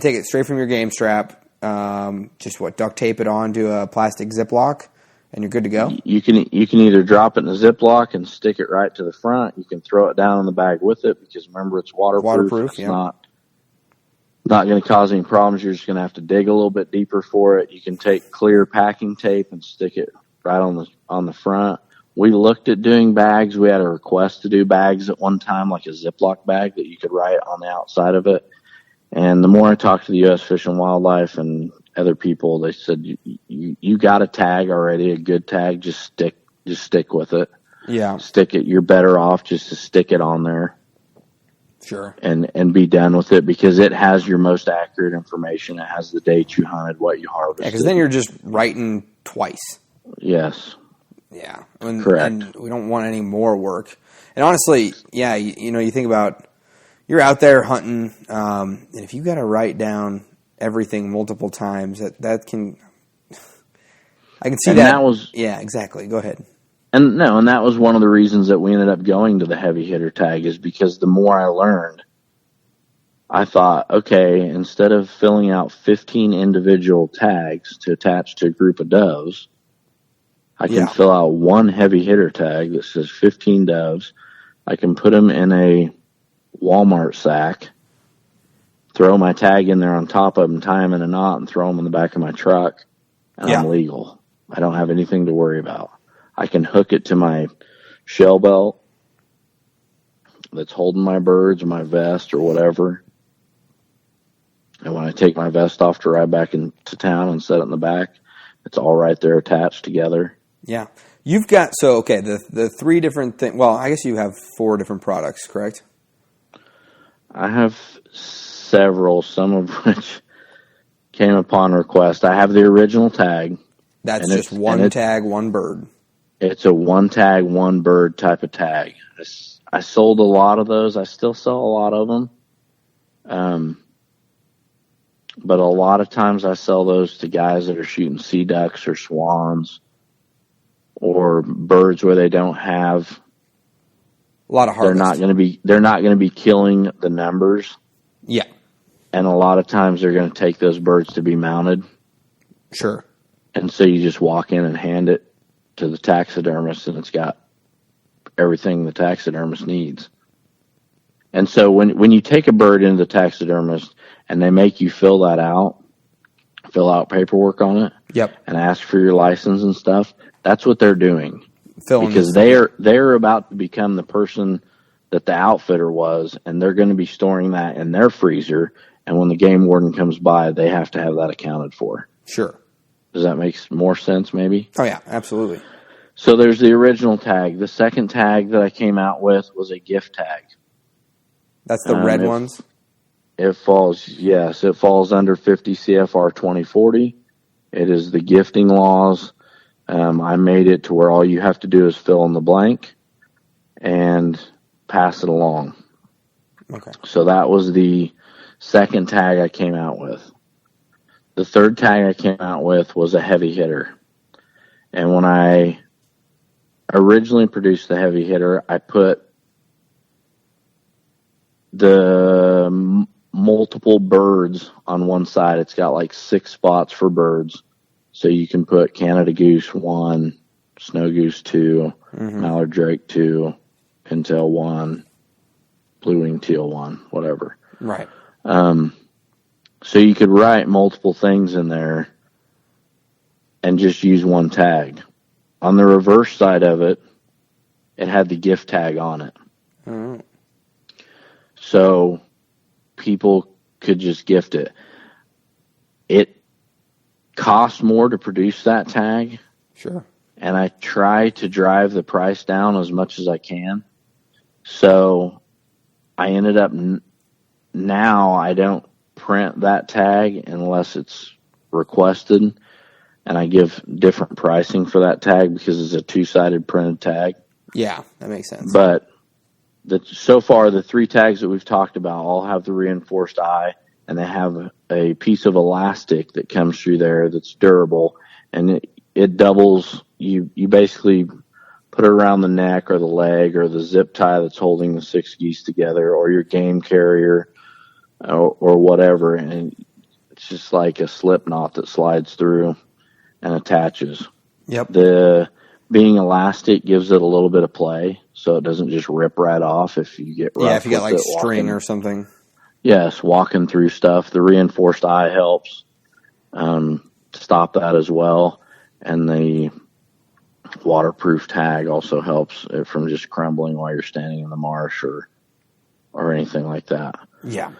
take it straight from your game strap. Just duct tape it onto a plastic Ziploc, and you're good to go. You can either drop it in a Ziploc and stick it right to the front. You can throw it down in the bag with it, because remember, it's waterproof. It's not going to cause any problems. You're just going to have to dig a little bit deeper for it. You can take clear packing tape and stick it right on the front. We looked at doing bags. We had a request to do bags at one time, like a Ziploc bag that you could write on the outside of it. And the more I talked to the U.S. Fish and Wildlife and other people, they said, you got a tag already, a good tag. Just stick with it. Yeah. Stick it. You're better off just to stick it on there. Sure. And be done with it, because it has your most accurate information. It has the date you hunted, what you harvested. Yeah, because then you're just writing twice. Yes. Yeah. Correct. And we don't want any more work. And honestly, yeah, you think about, you're out there hunting, and if you got to write down everything multiple times, that can, I can see and that. That was, yeah, exactly. Go ahead. And that was one of the reasons that we ended up going to the heavy hitter tag, is because the more I learned, I thought, okay, instead of filling out 15 individual tags to attach to a group of doves, I can fill out one heavy hitter tag that says 15 doves. I can put them in a Walmart sack, throw my tag in there on top of them, tie them in a knot, and throw them in the back of my truck, and I'm legal. I don't have anything to worry about. I can hook it to my shell belt that's holding my birds or my vest or whatever. And when I take my vest off to ride back into town and set it in the back, it's all right there attached together. Yeah. You've got, the 3 different things. Well, I guess you have 4 different products, correct? I have several, some of which came upon request. I have the original tag. That's just one tag, one bird. It's a 1 tag, 1 bird type of tag. I sold a lot of those. I still sell a lot of them. But a lot of times I sell those to guys that are shooting sea ducks or swans or birds where they don't have a lot of harvest. They're not going to be killing the numbers. Yeah. And a lot of times they're going to take those birds to be mounted. Sure. And so you just walk in and hand it to the taxidermist, and it's got everything the taxidermist needs. And so when you take a bird into the taxidermist and they make you fill out paperwork on it, and ask for your license and stuff, that's what they're doing. Because they're about to become the person that the outfitter was, and they're going to be storing that in their freezer. And when the game warden comes by, they have to have that accounted for. Sure. Does that make more sense, maybe? Oh, yeah, absolutely. So there's the original tag. The second tag that I came out with was a gift tag. That's the red ones? It falls under 50 CFR 2040. It is the gifting laws. I made it to where all you have to do is fill in the blank and pass it along. Okay. So that was the second tag I came out with. The third tag I came out with was a heavy hitter. And when I originally produced the heavy hitter, I put the multiple birds on one side. It's got like 6 spots for birds. So you can put Canada goose 1, snow goose 2, mallard drake 2, pintail 1, blue-winged teal 1, whatever. Right. So you could write multiple things in there and just use one tag. On the reverse side of it, it had the gift tag on it. Mm. So people could just gift it. It costs more to produce that tag. Sure. And I try to drive the price down as much as I can. So I ended up now I don't print that tag unless it's requested, and I give different pricing for that tag because it's a two-sided printed tag. Yeah, that makes sense. But so far, the 3 tags that we've talked about all have the reinforced eye, and they have a piece of elastic that comes through there that's durable, and it doubles. You basically put it around the neck or the leg or the zip tie that's holding the 6 geese together, or your game carrier or whatever, and it's just like a slip knot that slides through and attaches. Yep. The being elastic gives it a little bit of play, so it doesn't just rip right off if you get rough. Yeah, if you got like string walking, or something. Yes, walking through stuff. The reinforced eye helps stop that as well, and the waterproof tag also helps it from just crumbling while you're standing in the marsh or anything like that. Yeah.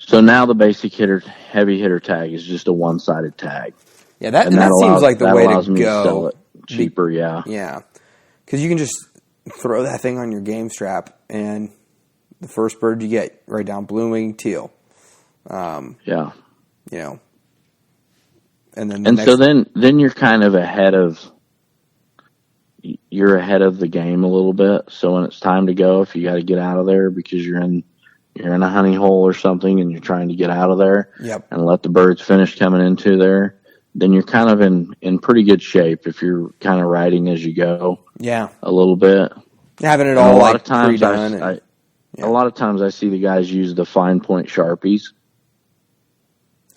So now the basic heavy hitter tag is just a one-sided tag. Yeah, that seems like the way to me go. To sell it cheaper, yeah. Yeah, because you can just throw that thing on your game strap, and the first bird you get, right down, blue wing teal. Yeah. You know, and then so then you're kind of ahead of the game a little bit. So when it's time to go, if you got to get out of there because you're in a honey hole or something and you're trying to get out of there, yep, and let the birds finish coming into there, then you're kind of in pretty good shape if you're kind of riding as you go. Yeah, a little bit. Having it all like pre-done. Yeah. A lot of times I see the guys use the fine point Sharpies.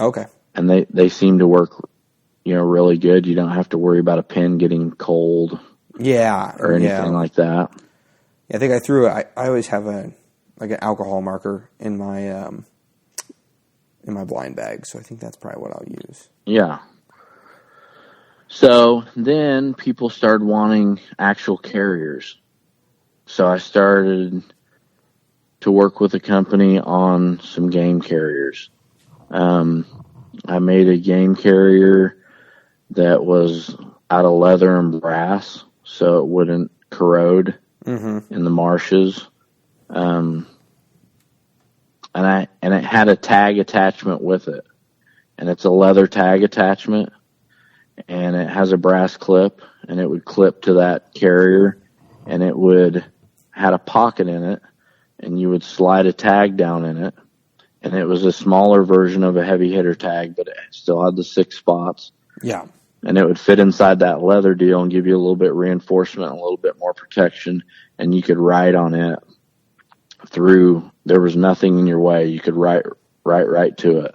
Okay. And they seem to work, really good. You don't have to worry about a pen getting cold. Yeah. Or anything like that. Yeah, I think I threw it. I always have an alcohol marker in my blind bag, so I think that's probably what I'll use. Yeah. So then people started wanting actual carriers. So I started to work with a company on some game carriers. I made a game carrier that was out of leather and brass, so it wouldn't corrode in the marshes. And it had a tag attachment with it, and it's a leather tag attachment, and it has a brass clip, and it would clip to that carrier, and it had a pocket in it, and you would slide a tag down in it, and it was a smaller version of a heavy hitter tag, but it still had the 6 spots. Yeah. And it would fit inside that leather deal and give you a little bit of reinforcement, a little bit more protection, and you could ride on it there was nothing in your way. You could ride right to it.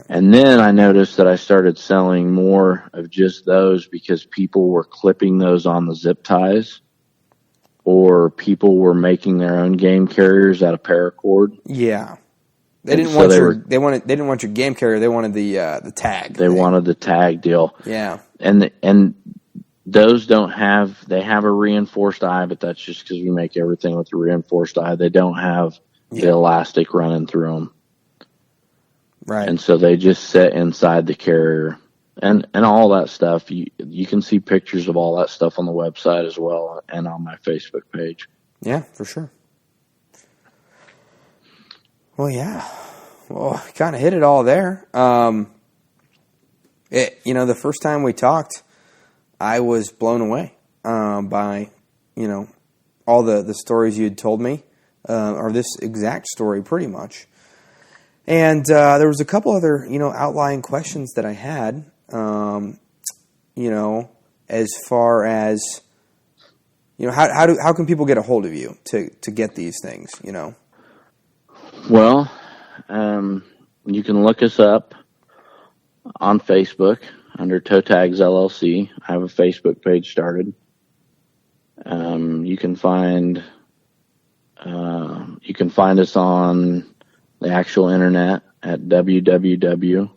And then I noticed that I started selling more of just those because people were clipping those on the zip ties, or people were making their own game carriers out of paracord. Yeah. They didn't want your game carrier. They wanted the tag. They wanted the tag deal. Yeah. And those they have a reinforced eye, but that's just because we make everything with a reinforced eye. They don't have the elastic running through them. Right. And so they just sit inside the carrier. And all that stuff, you can see pictures of all that stuff on the website as well and on my Facebook page. Yeah, for sure. Well, yeah. Well, kind of hit it all there. The first time we talked, I was blown away by, all the stories you had told me, or this exact story pretty much. And there was a couple other, outlying questions that I had, as far as, how can people get a hold of you to get these things, Well, you can look us up on Facebook under Toe Tags LLC. I have a Facebook page started. You can find us on the actual internet at www.toetags,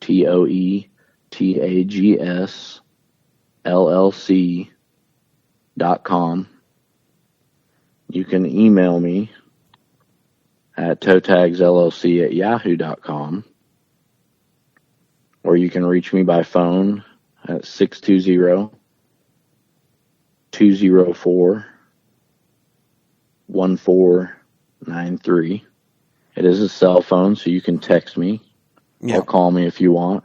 TOETAGS, LLC.com. You can email me at Toe Tags LLC at yahoo.com, or you can reach me by phone at 620-204-1493. It is a cell phone, so you can text me or call me if you want.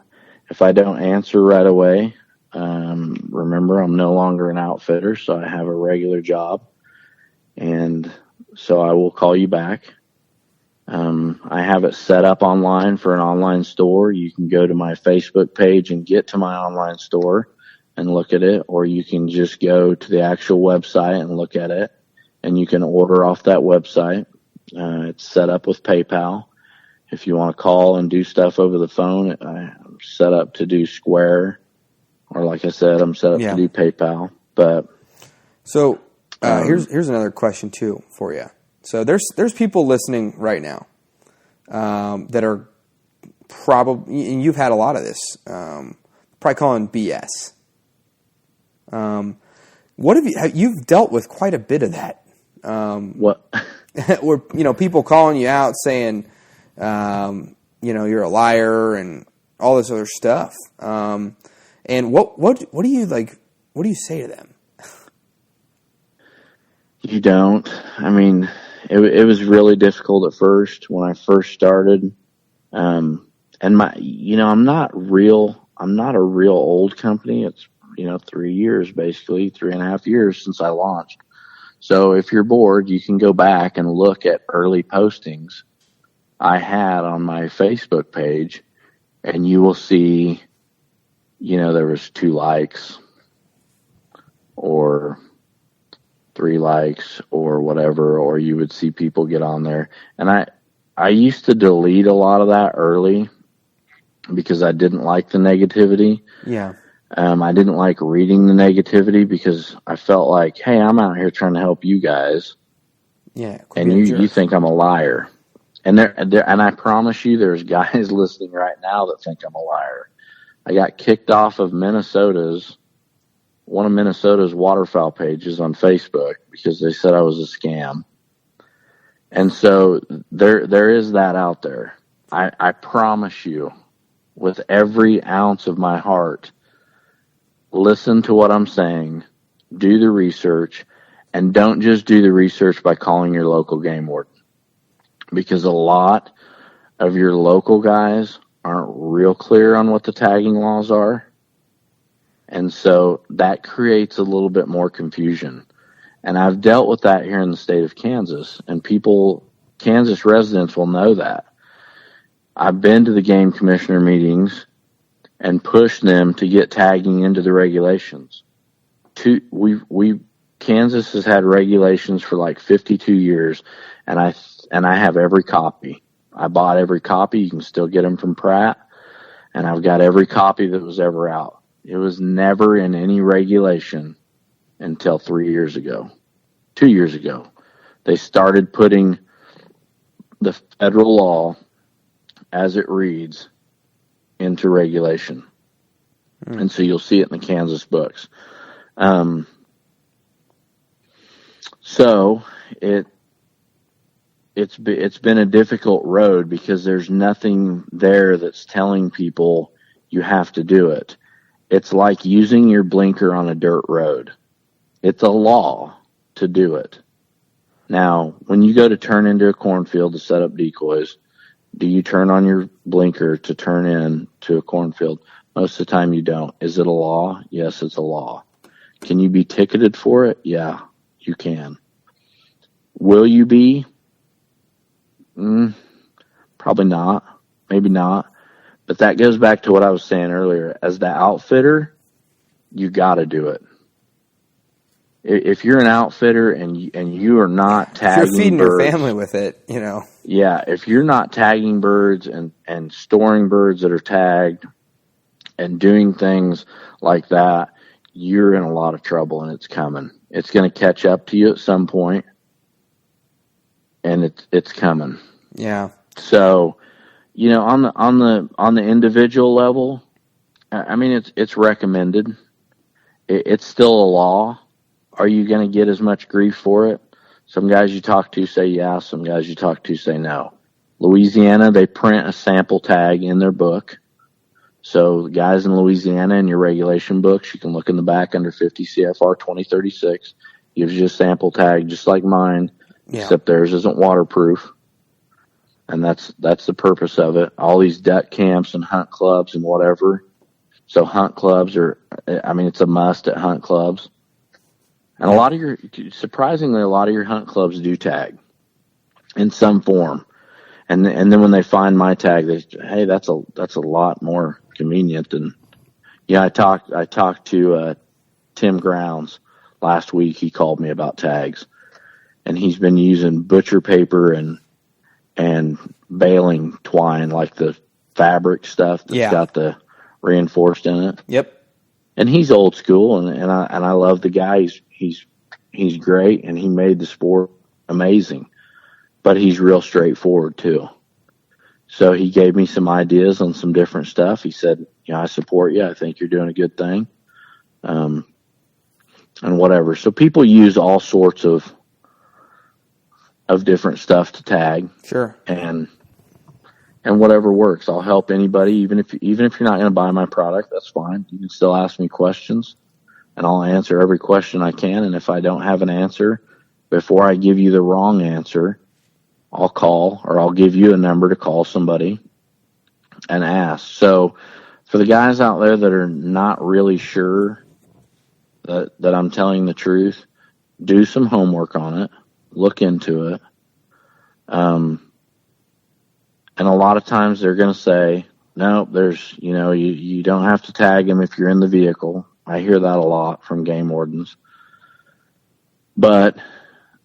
If I don't answer right away, remember, I'm no longer an outfitter, so I have a regular job, and so I will call you back. I have it set up online for an online store. You can go to my Facebook page and get to my online store and look at it, or you can just go to the actual website and look at it, and you can order off that website. It's set up with PayPal. If you want to call and do stuff over the phone, I'm set up to do Square, or like I said, I'm set up to do PayPal. But so here's another question too for you. So there's people listening right now that are probably, and you've had a lot of this, probably calling BS. What you've dealt with quite a bit of that. What? Where people calling you out saying, you're a liar and all this other stuff. And what do you like? What do you say to them? You don't. I mean, it was really difficult at first when I first started. And I'm not a real old company. It's 3 years, basically 3.5 years since I launched. So if you're bored, you can go back and look at early postings I had on my Facebook page, and you will see, there was 2 likes or 3 likes or whatever, or you would see people get on there. And I used to delete a lot of that early because I didn't like the negativity. Yeah. I didn't like reading the negativity because I felt like, hey, I'm out here trying to help you guys. Yeah. And you think I'm a liar. And and I promise you there's guys listening right now that think I'm a liar. I got kicked off of one of Minnesota's waterfowl pages on Facebook because they said I was a scam. And so there is that out there. I promise you, with every ounce of my heart, listen to what I'm saying, do the research, and don't just do the research by calling your local game warden. Because a lot of your local guys aren't real clear on what the tagging laws are. And so that creates a little bit more confusion. And I've dealt with that here in the state of Kansas, and Kansas residents will know that. I've been to the game commissioner meetings and pushed them to get tagging into the regulations. Kansas has had regulations for like 52 years, and I have every copy. I bought every copy. You can still get them from Pratt, and I've got every copy that was ever out. It was never in any regulation until 2 years ago. They started putting the federal law as it reads into regulation. And so you'll see it in the Kansas books. So it's been a difficult road because there's nothing there that's telling people you have to do it. It's like using your blinker on a dirt road. It's a law to do it. Now, when you go to turn into a cornfield to set up decoys, do you turn on your blinker to turn in to a cornfield? Most of the time you don't. Is it a law? Yes, it's a law. Can you be ticketed for it? Yeah, you can. Will you be? Probably not. Maybe not. But that goes back to what I was saying earlier. As the outfitter, you got to do it. If you're an outfitter and you are not tagging birds, you're feeding birds, your family with it, Yeah, if you're not tagging birds and storing birds that are tagged and doing things like that, you're in a lot of trouble, and it's coming. It's going to catch up to you at some point, and it's coming. Yeah. So, on the individual level, I mean, it's recommended. It's still a law. are you going to get as much grief for it? Some guys you talk to say yeah, some guys you talk to say no. Louisiana, they print a sample tag in their book. So guys in Louisiana, in your regulation books, you can look in the back under 50 CFR 2036. Gives you a sample tag just like mine, except theirs isn't waterproof. And that's the purpose of it. All these duck camps and hunt clubs and whatever. So hunt clubs it's a must at hunt clubs. And surprisingly, a lot of your hunt clubs do tag in some form. And then when they find my tag, they say, hey, that's a lot more convenient than, I talked to Tim Grounds last week. He called me about tags, and he's been using butcher paper and baling twine, like the fabric stuff that's got the reinforced in it. Yep. And he's old school, and I love the guy. He's great, and he made the sport amazing. But he's real straightforward too. So he gave me some ideas on some different stuff. He said, I support you. I think you're doing a good thing. And whatever. So people use all sorts of different stuff to tag. Sure. And whatever works. I'll help anybody, even if you're not going to buy my product, that's fine. You can still ask me questions, and I'll answer every question I can. And if I don't have an answer, before I give you the wrong answer, I'll call, or I'll give you a number to call somebody and ask. So for the guys out there that are not really sure that I'm telling the truth, do some homework on it, look into it. And a lot of times they're going to say, no, there's, you don't have to tag them if you're in the vehicle. I hear that a lot from game wardens. But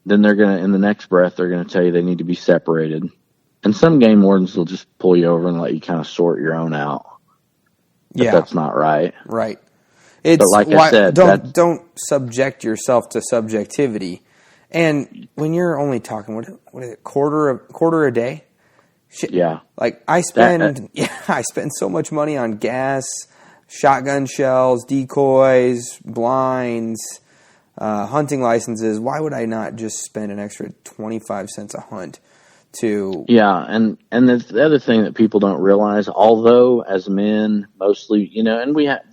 then in the next breath, they're going to tell you they need to be separated. And some game wardens will just pull you over and let you kind of sort your own out. But that's not right. Right. But like I said, don't subject yourself to subjectivity. And when you're only talking, what is it, quarter a day? Shit. Yeah. Like I spend so much money on gas, shotgun shells, decoys, blinds, hunting licenses. Why would I not just spend an extra 25 cents a hunt to? Yeah. And the other thing that people don't realize, although as men mostly, and we have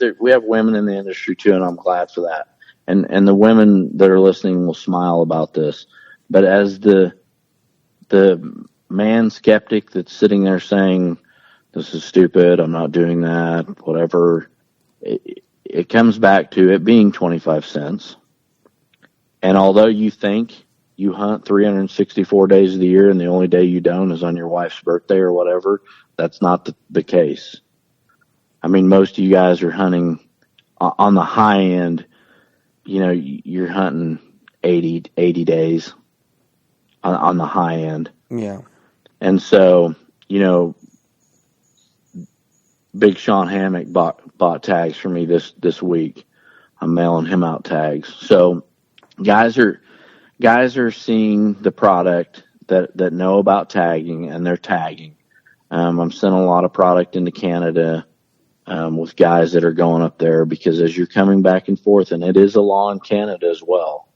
women in the industry too, and I'm glad for that. And the women that are listening will smile about this, but as the man skeptic that's sitting there saying, this is stupid, I'm not doing that, whatever, it comes back to it being 25 cents. And although you think you hunt 364 days of the year and the only day you don't is on your wife's birthday or whatever, that's not the case. I mean, most of you guys are hunting on the high end, you're hunting 80 days on the high end. Yeah. And so, Big Sean Hammock bought tags for me this week. I'm mailing him out tags. So guys are seeing the product that know about tagging, and they're tagging. I'm sending a lot of product into Canada with guys that are going up there, because as you're coming back and forth, and it is a law in Canada as well.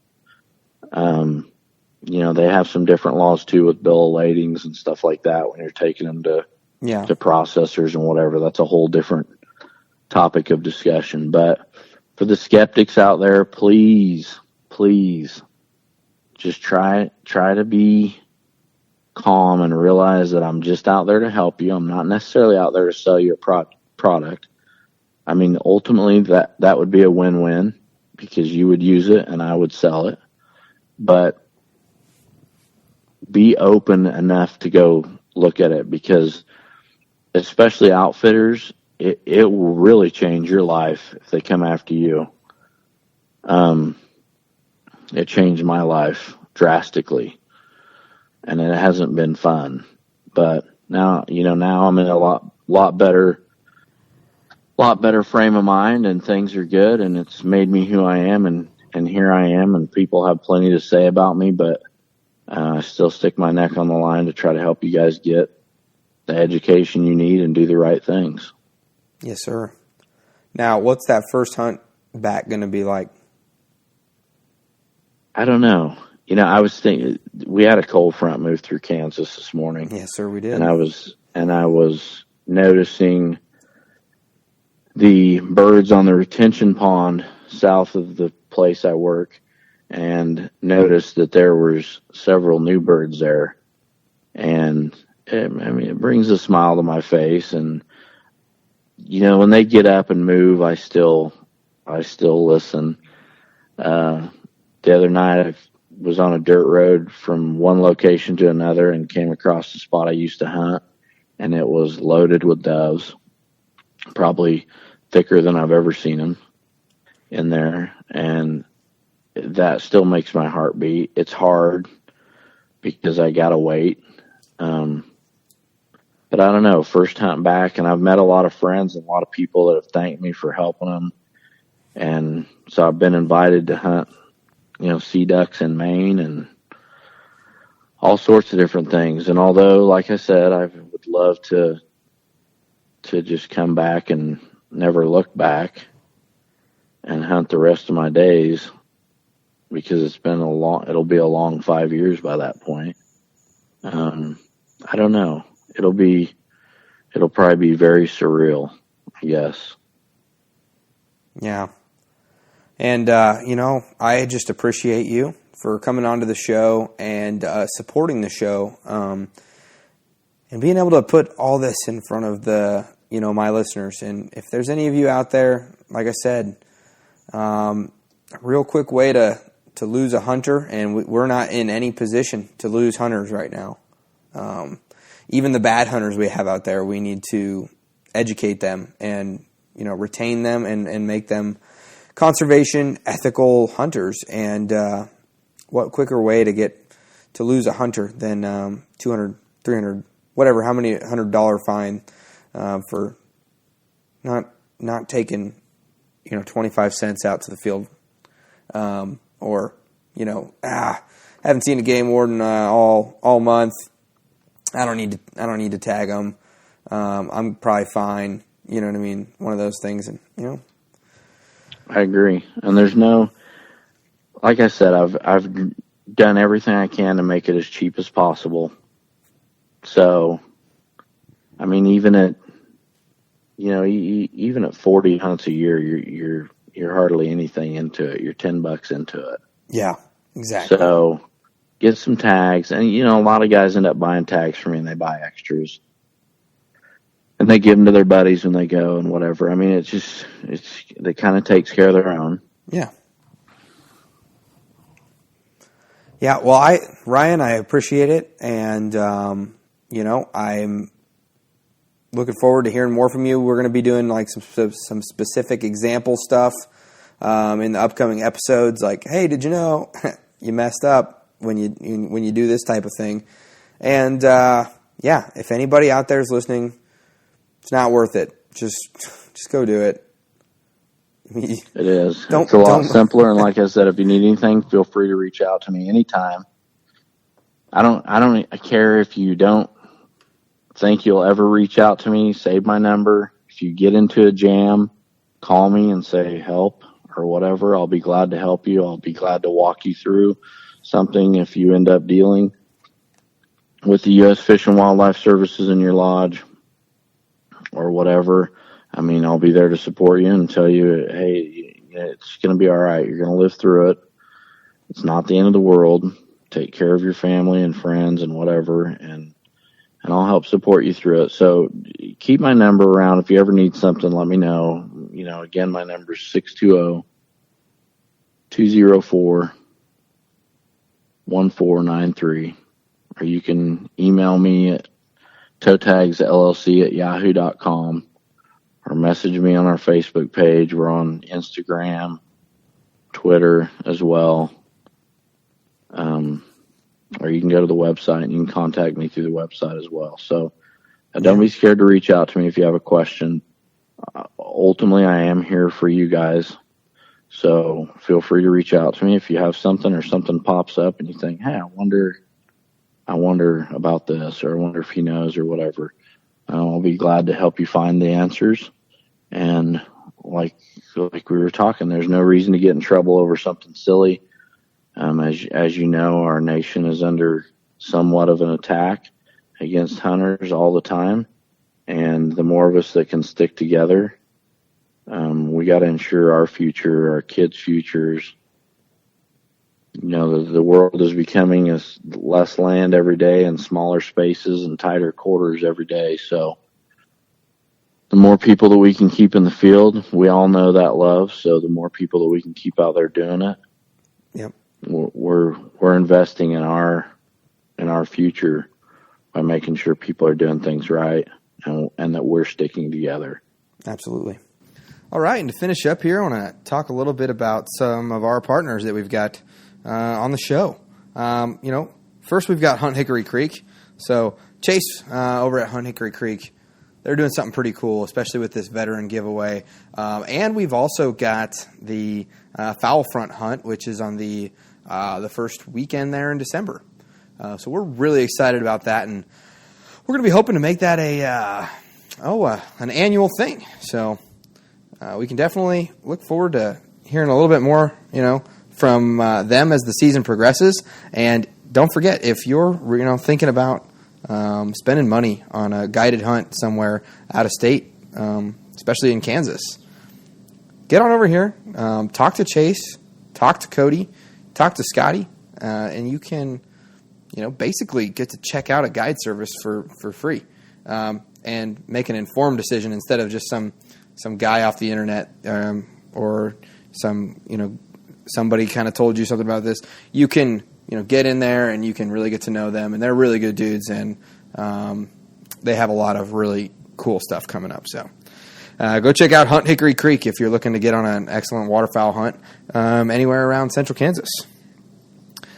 They have some different laws too with bill of ladings and stuff like that when you're taking them to processors and whatever. That's a whole different topic of discussion. But for the skeptics out there, please just try to be calm and realize that I'm just out there to help you. I'm not necessarily out there to sell you a product. I mean, ultimately that would be a win-win, because you would use it and I would sell it. But be open enough to go look at it, because especially outfitters, it will really change your life if they come after you. It changed my life drastically, and it hasn't been fun. But now I'm in a lot better frame of mind, and things are good, and it's made me who I am, and here I am, and people have plenty to say about me, but I still stick my neck on the line to try to help you guys get the education you need and do the right things. Yes, sir. Now, what's that first hunt back going to be like? I don't know. I was thinking we had a cold front move through Kansas this morning. Yes, sir, we did. And I was noticing the birds on the retention pond south of the place I work, and noticed that there was several new birds there. And it brings a smile to my face. And when they get up and move, I still listen. The other night I was on a dirt road from one location to another and came across the spot I used to hunt, and it was loaded with doves, probably thicker than I've ever seen them in there. And that still makes my heart beat. It's hard because I gotta wait. But I don't know, first hunt back, and I've met a lot of friends and a lot of people that have thanked me for helping them. And so I've been invited to hunt, sea ducks in Maine and all sorts of different things. And although, like I said, I would love to just come back and never look back and hunt the rest of my days, because it'll be a long 5 years by that point. I don't know. It'll probably be very surreal, I guess. Yeah. And, I just appreciate you for coming onto the show and supporting the show, and being able to put all this in front of my listeners. And if there's any of you out there, like I said, a real quick way to lose a hunter, and we're not in any position to lose hunters right now. Even the bad hunters we have out there, we need to educate them and, retain them and make them conservation, ethical hunters. And what quicker way to lose a hunter than $200, $300, whatever, how many $100 fine for not taking 25 cents out to the field, or haven't seen a game warden all month. I don't need to tag them. I'm probably fine. You know what I mean? One of those things, and I agree. And there's like I said, I've done everything I can to make it as cheap as possible. So, I mean, even at 40 hunts a year, you're hardly anything into it. You're $10 into it. Yeah, exactly. So get some tags, and a lot of guys end up buying tags from me, and they buy extras, and they give them to their buddies when they go and whatever. I mean, it kind of takes care of their own. Yeah. Yeah. Well, Ryan, I appreciate it, and I'm looking forward to hearing more from you. We're going to be doing like some specific example stuff in the upcoming episodes. Like, hey, did you know you messed up when you do this type of thing? And if anybody out there is listening, it's not worth it. Just go do it. It is. It's a lot simpler. And like I said, if you need anything, feel free to reach out to me anytime. I care if you don't think you'll ever reach out to me. Save my number. If you get into a jam, call me and say help or whatever. I'll be glad to help you. I'll be glad to walk you through something if you end up dealing with the U.S. Fish and Wildlife Services in your lodge or whatever. I mean, I'll be there to support you and tell you, hey, it's going to be all right. You're going to live through it. It's not the end of the world. Take care of your family and friends and whatever, and I'll help support you through it. So keep my number around. If you ever need something, let me know. Again, my number is 620-204-1493. Or you can email me at Toe Tags LLC at yahoo.com, or message me on our Facebook page. We're on Instagram, Twitter as well. Or you can go to the website and you can contact me through the website as well. So don't be scared to reach out to me if you have a question. Ultimately, I am here for you guys. So feel free to reach out to me if you have something or something pops up and you think, hey, I wonder about this, or I wonder if he knows or whatever. I'll be glad to help you find the answers. And like we were talking, there's no reason to get in trouble over something silly. As you know, our nation is under somewhat of an attack against hunters all the time. And the more of us that can stick together, we got to ensure our future, our kids' futures. The world is becoming less land every day and smaller spaces and tighter quarters every day. So the more people that we can keep in the field, we all know that love. So the more people that we can keep out there doing it, yep, we're investing in our future by making sure people are doing things right and that we're sticking together. Absolutely. All right, and to finish up here, I want to talk a little bit about some of our partners that we've got on the show. First we've got Hunt Hickory Creek. So Chase over at Hunt Hickory Creek, they're doing something pretty cool, especially with this veteran giveaway. And we've also got the Foul Front Hunt, which is on the first weekend there in December. So we're really excited about that, and we're going to be hoping to make that an annual thing. So we can definitely look forward to hearing a little bit more, from them as the season progresses. And don't forget, if you're thinking about spending money on a guided hunt somewhere out of state, especially in Kansas, get on over here, talk to Chase, talk to Cody, talk to Scotty, and you can basically get to check out a guide service for free, and make an informed decision instead of just some guy off the internet, or somebody kind of told you something about this. You can get in there and you can really get to know them, and they're really good dudes, and they have a lot of really cool stuff coming up. So go check out Hunt Hickory Creek if you're looking to get on an excellent waterfowl hunt anywhere around central Kansas.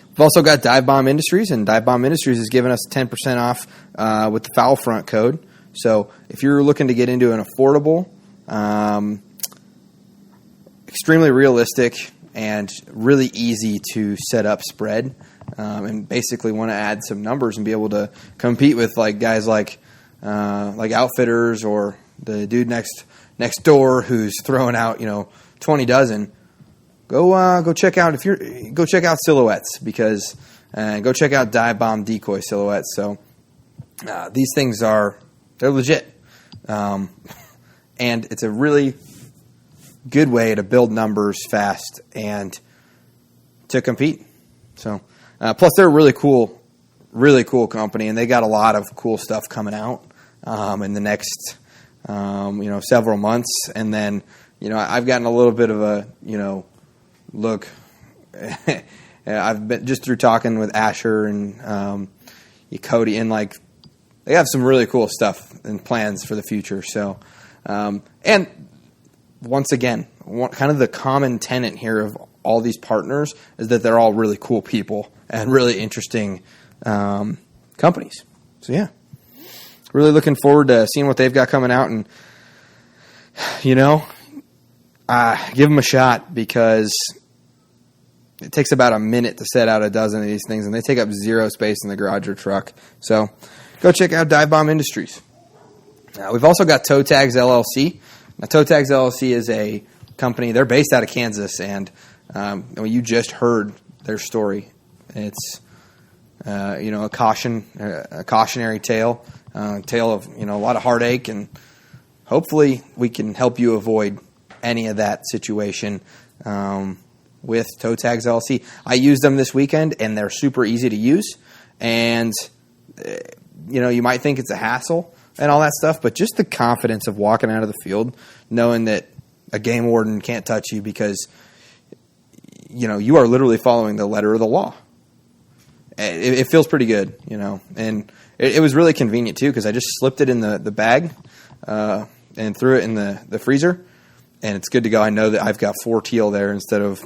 We've also got Dive Bomb Industries, and Dive Bomb Industries has given us 10% off with the Foul Front code. So if you're looking to get into an affordable, extremely realistic, and really easy to set up spread, and basically want to add some numbers and be able to compete with guys like Outfitters or the dude next door who's throwing out 20 dozen. Go check out Silhouettes, because go check out Dive Bomb Decoy Silhouettes. So these things they're legit, and it's a really good way to build numbers fast and to compete. So plus they're a really cool company, and they got a lot of cool stuff coming out in the next several months. And then I've gotten a little bit of a look. I've been just through talking with Asher and Cody, and they have some really cool stuff and plans for the future. So, and once again, kind of the common tenet here of all these partners is that they're all really cool people and really interesting companies. So yeah, really looking forward to seeing what they've got coming out, and give them a shot, because it takes about a minute to set out a dozen of these things, and they take up zero space in the garage or truck. So go check out Dive Bomb Industries. We've also got Toe Tags LLC. Now, Toe Tags LLC is a company. They're based out of Kansas, and you just heard their story. It's a cautionary tale of a lot of heartache, and hopefully we can help you avoid any of that situation with Toe Tags LLC. I used them this weekend, and they're super easy to use. And you might think it's a hassle and all that stuff, but just the confidence of walking out of the field, knowing that a game warden can't touch you because you are literally following the letter of the law. It feels pretty good, and it was really convenient too, because I just slipped it in the bag and threw it in the freezer, and it's good to go. I know that I've got 4 teal there instead of,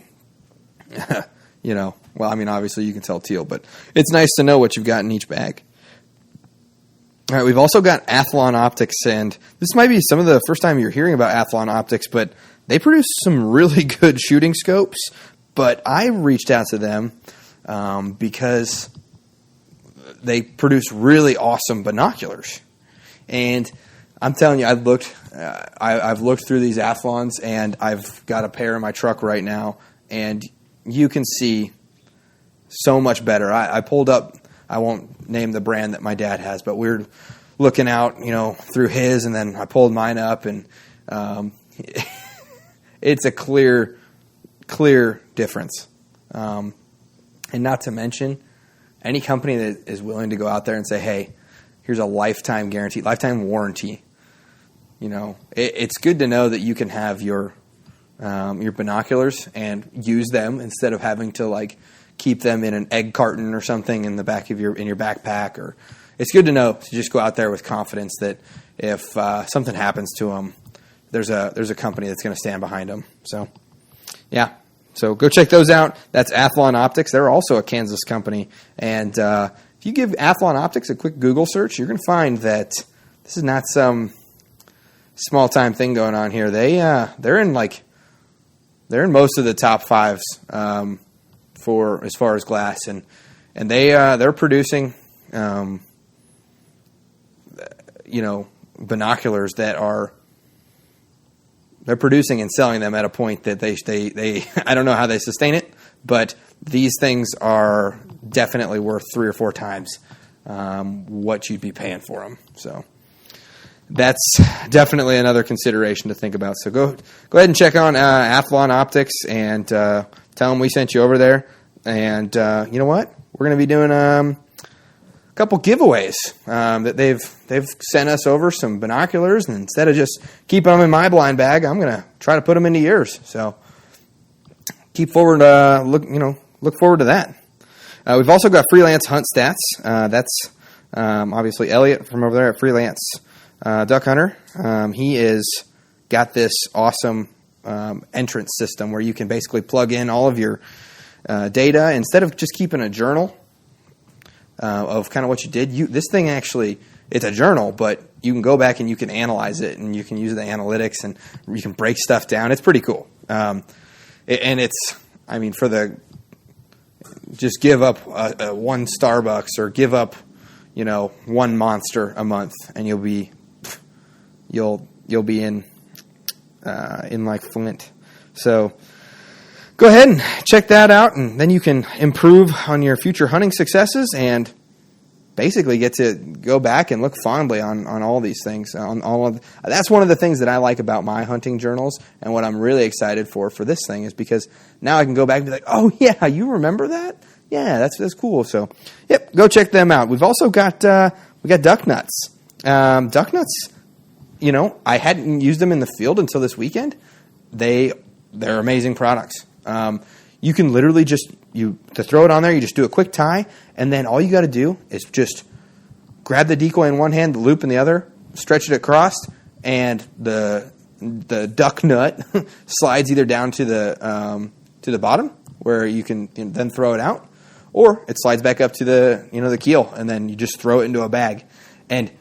obviously you can tell teal, but it's nice to know what you've got in each bag. All right, we've also got Athlon Optics, and this might be some of the first time you're hearing about Athlon Optics, but they produce some really good shooting scopes. But I reached out to them because they produce really awesome binoculars. And I'm telling you, I've looked through these Athlons, and I've got a pair in my truck right now, and you can see so much better. I pulled up, I won't name the brand that my dad has, but we're looking out, through his, and then I pulled mine up, and it's a clear difference. And not to mention, any company that is willing to go out there and say, hey, here's a lifetime guarantee, lifetime warranty. It's good to know that you can have your binoculars and use them instead of having to keep them in an egg carton or something in the back of your backpack. Or it's good to know to just go out there with confidence that if something happens to them, there's a company that's going to stand behind them. So, yeah. So go check those out. That's Athlon Optics. They're also a Kansas company. And if you give Athlon Optics a quick Google search, you're going to find that this is not some small time thing going on here. They're in most of the top fives for as far as glass, and they're producing binoculars that they're producing and selling them at a point that they I don't know how they sustain it, but these things are definitely worth 3 or 4 times what you'd be paying for them. So that's definitely another consideration to think about. So go ahead and check on Athlon Optics and tell them we sent you over there. And you know what? We're going to be doing a couple giveaways that they've sent us over some binoculars, and instead of just keeping them in my blind bag, I'm going to try to put them into yours. So look forward to that. We've also got Freelance Hunt Stats. That's obviously Elliot from over there at Freelance Duck Hunter. He is got this awesome entrance system where you can basically plug in all of your data instead of just keeping a journal of kind of what you did. This thing actually, it's a journal, but you can go back and you can analyze it, and you can use the analytics, and you can break stuff down. It's pretty cool. And just give up one Starbucks or give up, one Monster a month, and you'll be in like Flint. So go ahead and check that out, and then you can improve on your future hunting successes and basically get to go back and look fondly on all these things. That's one of the things that I like about my hunting journals, and what I'm really excited for this thing is because now I can go back and be like, oh yeah, you remember that? Yeah, that's cool. So, yep, go check them out. We've also got duck nuts. Duck nuts, I hadn't used them in the field until this weekend. They're amazing products. You can literally to throw it on there, you just do a quick tie, and then all you got to do is just grab the decoy in one hand, the loop in the other, stretch it across, and the duck nut slides either down to the bottom where you can then throw it out, or it slides back up to the keel, and then you just throw it into a bag, and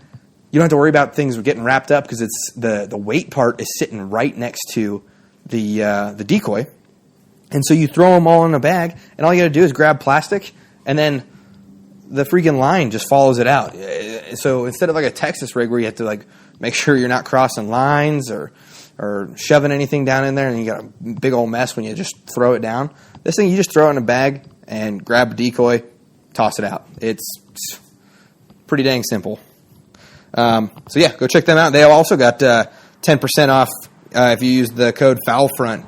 you don't have to worry about things getting wrapped up because it's the weight part is sitting right next to the decoy. And so you throw them all in a bag, and all you got to do is grab plastic, and then the freaking line just follows it out. So instead of like a Texas rig where you have to make sure you're not crossing lines or shoving anything down in there, and you got a big old mess when you just throw it down. This thing, you just throw it in a bag and grab a decoy, toss it out. It's pretty dang simple. So yeah, go check them out. They have also got 10% off if you use the code FOULFRONT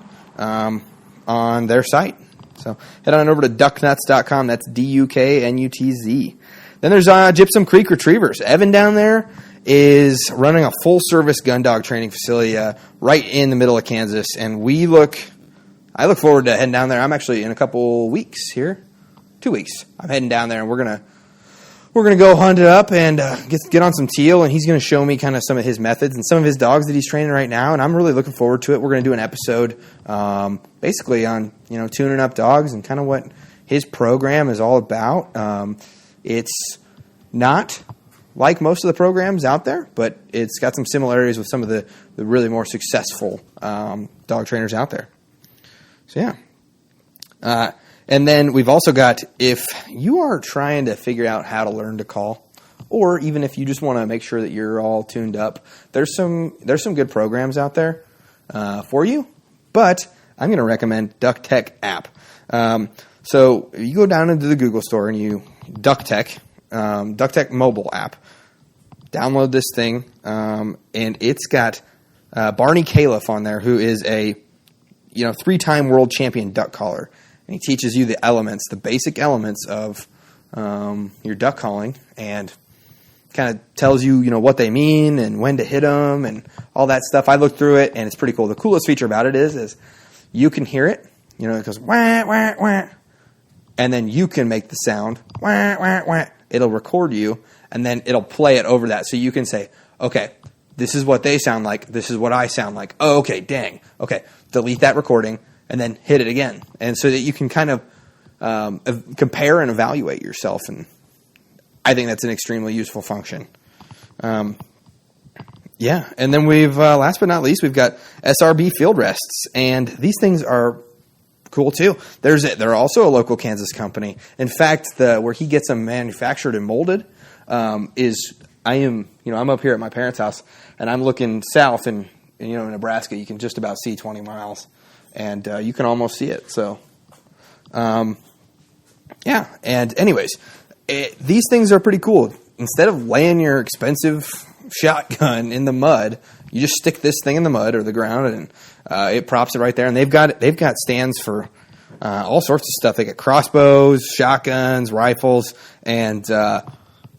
on their site. So head on over to ducknuts.com. That's DUKNUTZ. Then there's Gypsum Creek Retrievers. Evan down there is running a full-service gun dog training facility right in the middle of Kansas, and I look forward to heading down there. I'm actually in a couple weeks here, 2 weeks. I'm heading down there, and we're gonna go hunt it up and get on some teal, and he's gonna show me kind of some of his methods and some of his dogs that he's training right now, and I'm really looking forward to it. We're gonna do an episode basically on tuning up dogs and kind of what his program is all about. It's not like most of the programs out there, but it's got some similarities with some of the really more successful dog trainers out there. So yeah. And then we've also got, if you are trying to figure out how to learn to call, or even if you just want to make sure that you're all tuned up, there's some good programs out there for you. But I'm going to recommend Duck Tech app. So you go down into the Google store and you DuckTech mobile app. Download this thing, and it's got Barney Califf on there, who is a 3-time world champion duck caller, and he teaches you the basic elements of your duck calling, and kind of tells you what they mean and when to hit them and all that stuff. I looked through it, and it's pretty cool. The coolest feature about it is you can hear it. It goes wah wah wah, and then you can make the sound wah wah wah. It'll record you, and then it'll play it over that. So you can say, okay, this is what they sound like. This is what I sound like. Oh, okay, dang. Okay, delete that recording, and then hit it again. And so that you can kind of compare and evaluate yourself. And I think that's an extremely useful function. And then we've, last but not least, we've got SRB field rests. And these things are cool too. They're also a local Kansas company. In fact, where he gets them manufactured and molded I'm up here at my parents' house, and I'm looking south, and in Nebraska, you can just about see 20 miles, and you can almost see it. So, and anyways, these things are pretty cool. Instead of laying your expensive shotgun in the mud, you just stick this thing in the mud or the ground, and it props it right there. And they've got stands for all sorts of stuff. They got crossbows, shotguns, rifles, and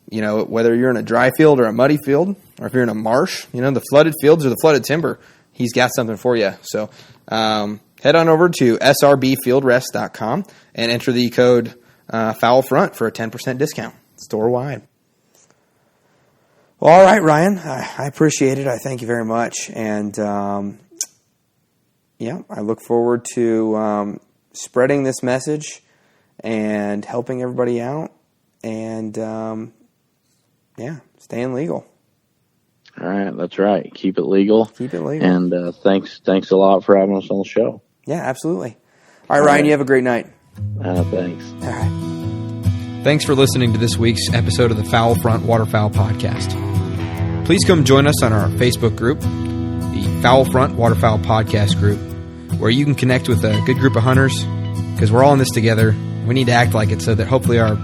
whether you're in a dry field or a muddy field, or if you're in a marsh, the flooded fields or the flooded timber, he's got something for you. So head on over to srbfieldrest.com and enter the code FOULFRONT for a 10% discount store-wide. Well, all right, Ryan. I appreciate it. I thank you very much. And, I look forward to spreading this message and helping everybody out. And, staying legal. All right, that's right. Keep it legal. Keep it legal. And thanks a lot for having us on the show. Yeah, absolutely. All right, Ryan, you have a great night. Thanks. All right. Thanks for listening to this week's episode of the Foul Front Waterfowl Podcast. Please come join us on our Facebook group, the Foul Front Waterfowl Podcast group, where you can connect with a good group of hunters, because we're all in this together. We need to act like it so that hopefully our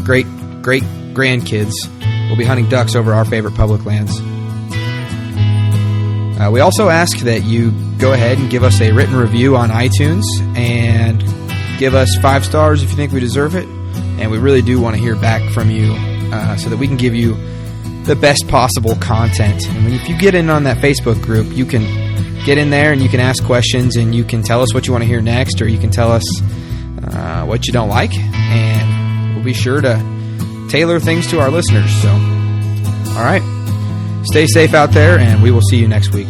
great grandkids will be hunting ducks over our favorite public lands. We also ask that you go ahead and give us a written review on iTunes and give us 5 stars if you think we deserve it. And we really do want to hear back from you so that we can give you the best possible content. And if you get in on that Facebook group, you can get in there and you can ask questions and you can tell us what you want to hear next, or you can tell us what you don't like. And we'll be sure to tailor things to our listeners. So, all right. Stay safe out there, and we will see you next week.